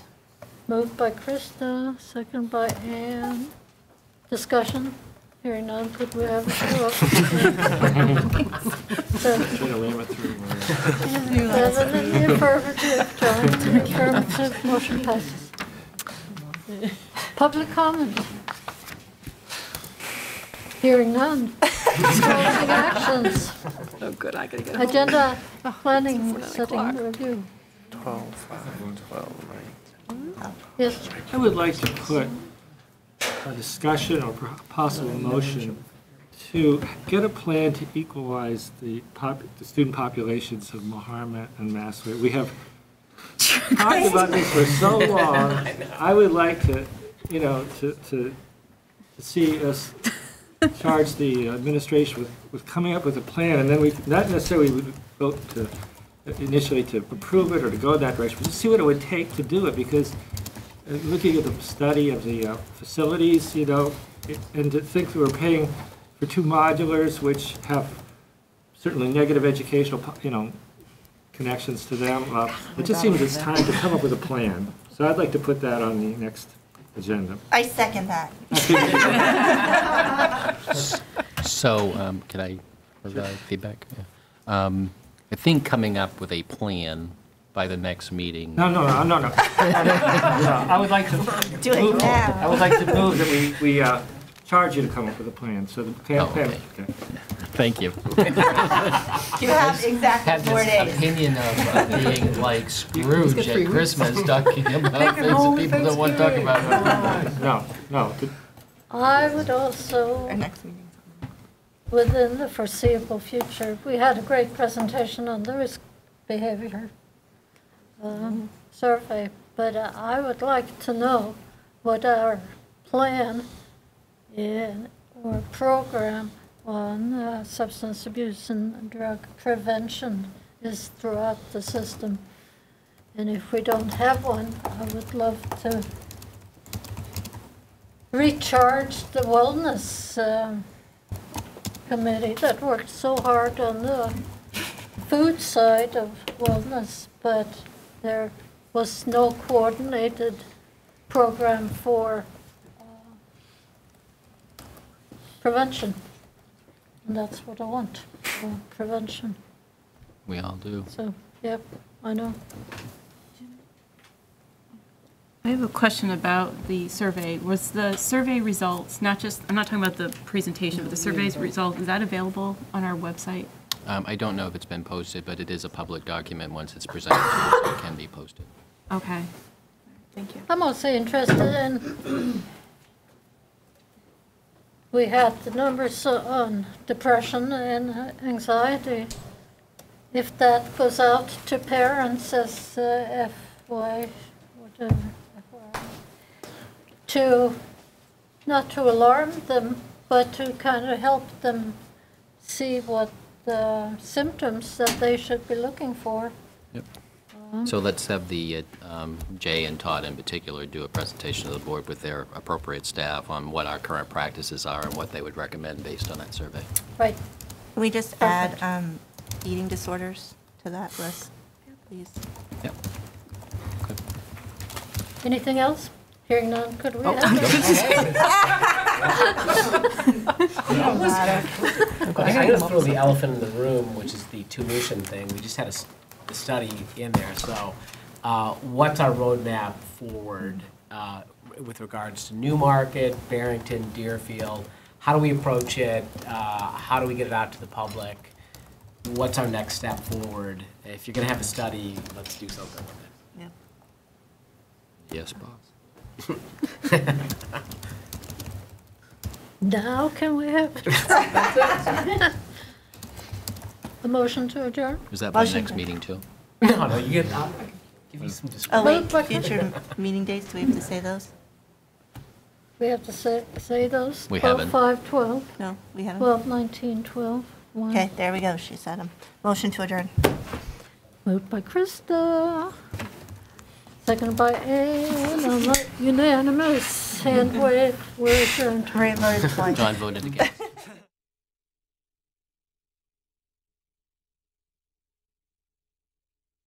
Moved by Krista, second by Ann. Discussion, hearing none, could we have a show? Trying to ram it through. Seven in the affirmative, John in the affirmative, motion passes. Public comment. Hearing none. Discussing actions. Oh, good, I gotta get home. Agenda planning, 9 setting o'clock. review. 12, right? Yes. I would like to put a discussion or possible motion to get a plan to equalize the student populations of Mohammed and Massway. We have talked about this for so long. I would like to, to see us charge the administration with coming up with a plan, and then we, not necessarily would vote to initially to approve it or to go in that direction, but just see what it would take to do it, because looking at the study of the facilities, and to think that we're paying for 2 modulars, which have certainly negative educational, connections to them, it just seems it's time to come up with a plan. So I'd like to put that on the next agenda. I second that. So, can I provide feedback? Yeah. I think coming up with a plan by the next meeting. No. I would like to Do it move, now. I would like to move that we charge you to come up with a plan. So the plan. Okay. Thank you. You have exactly Had 4 this days. opinion of being like Scrooge at Christmas, talking about things that people don't want to talk about. No. I would also, within the foreseeable future, we had a great presentation on the risk behavior survey, but I would like to know what our plan or program on substance abuse and drug prevention is throughout the system. And if we don't have one, I would love to recharge the wellness committee that worked so hard on the food side of wellness, but there was no coordinated program for prevention. And that's what I want, for prevention. We all do. So, yep, I know. I have a question about the survey. Was the survey results, I'm not talking about the presentation, but the survey's result, is that available on our website? I don't know if it's been posted, but it is a public document once it's presented, so it can be posted. Okay. Thank you. I'm also interested in, we had the numbers on depression and anxiety. If that goes out to parents as FY, whatever, not to alarm them, but to kind of help them see what the symptoms that they should be looking for. Yep. So let's have the Jay and Todd in particular do a presentation to the board with their appropriate staff on what our current practices are and what they would recommend based on that survey. Right. Can we just add eating disorders to that list, please? Yep. Anything else? Hearing none, could we have I gotta throw the elephant in the room, which is the tuition thing. We just had a study in there, so what's our roadmap forward with regards to Newmarket, Barrington, Deerfield? How do we approach it? How do we get it out to the public? What's our next step forward? If you're gonna have a study, let's do something with it. Yes, boss. Now can we have a motion to adjourn? Is that by next meeting too? No, you get, I'll give you some Oh, description. wait, future meeting dates, do we have to say those? We have to say those? We 12, haven't. 5, 12. No, we haven't. 12, 19, 12, 1. Okay, there we go, she said them. Motion to adjourn. Moved by Krista. Seconded by Ann. Unanimous. Hand wave. We're adjourned. Ray voted twice. John voted against.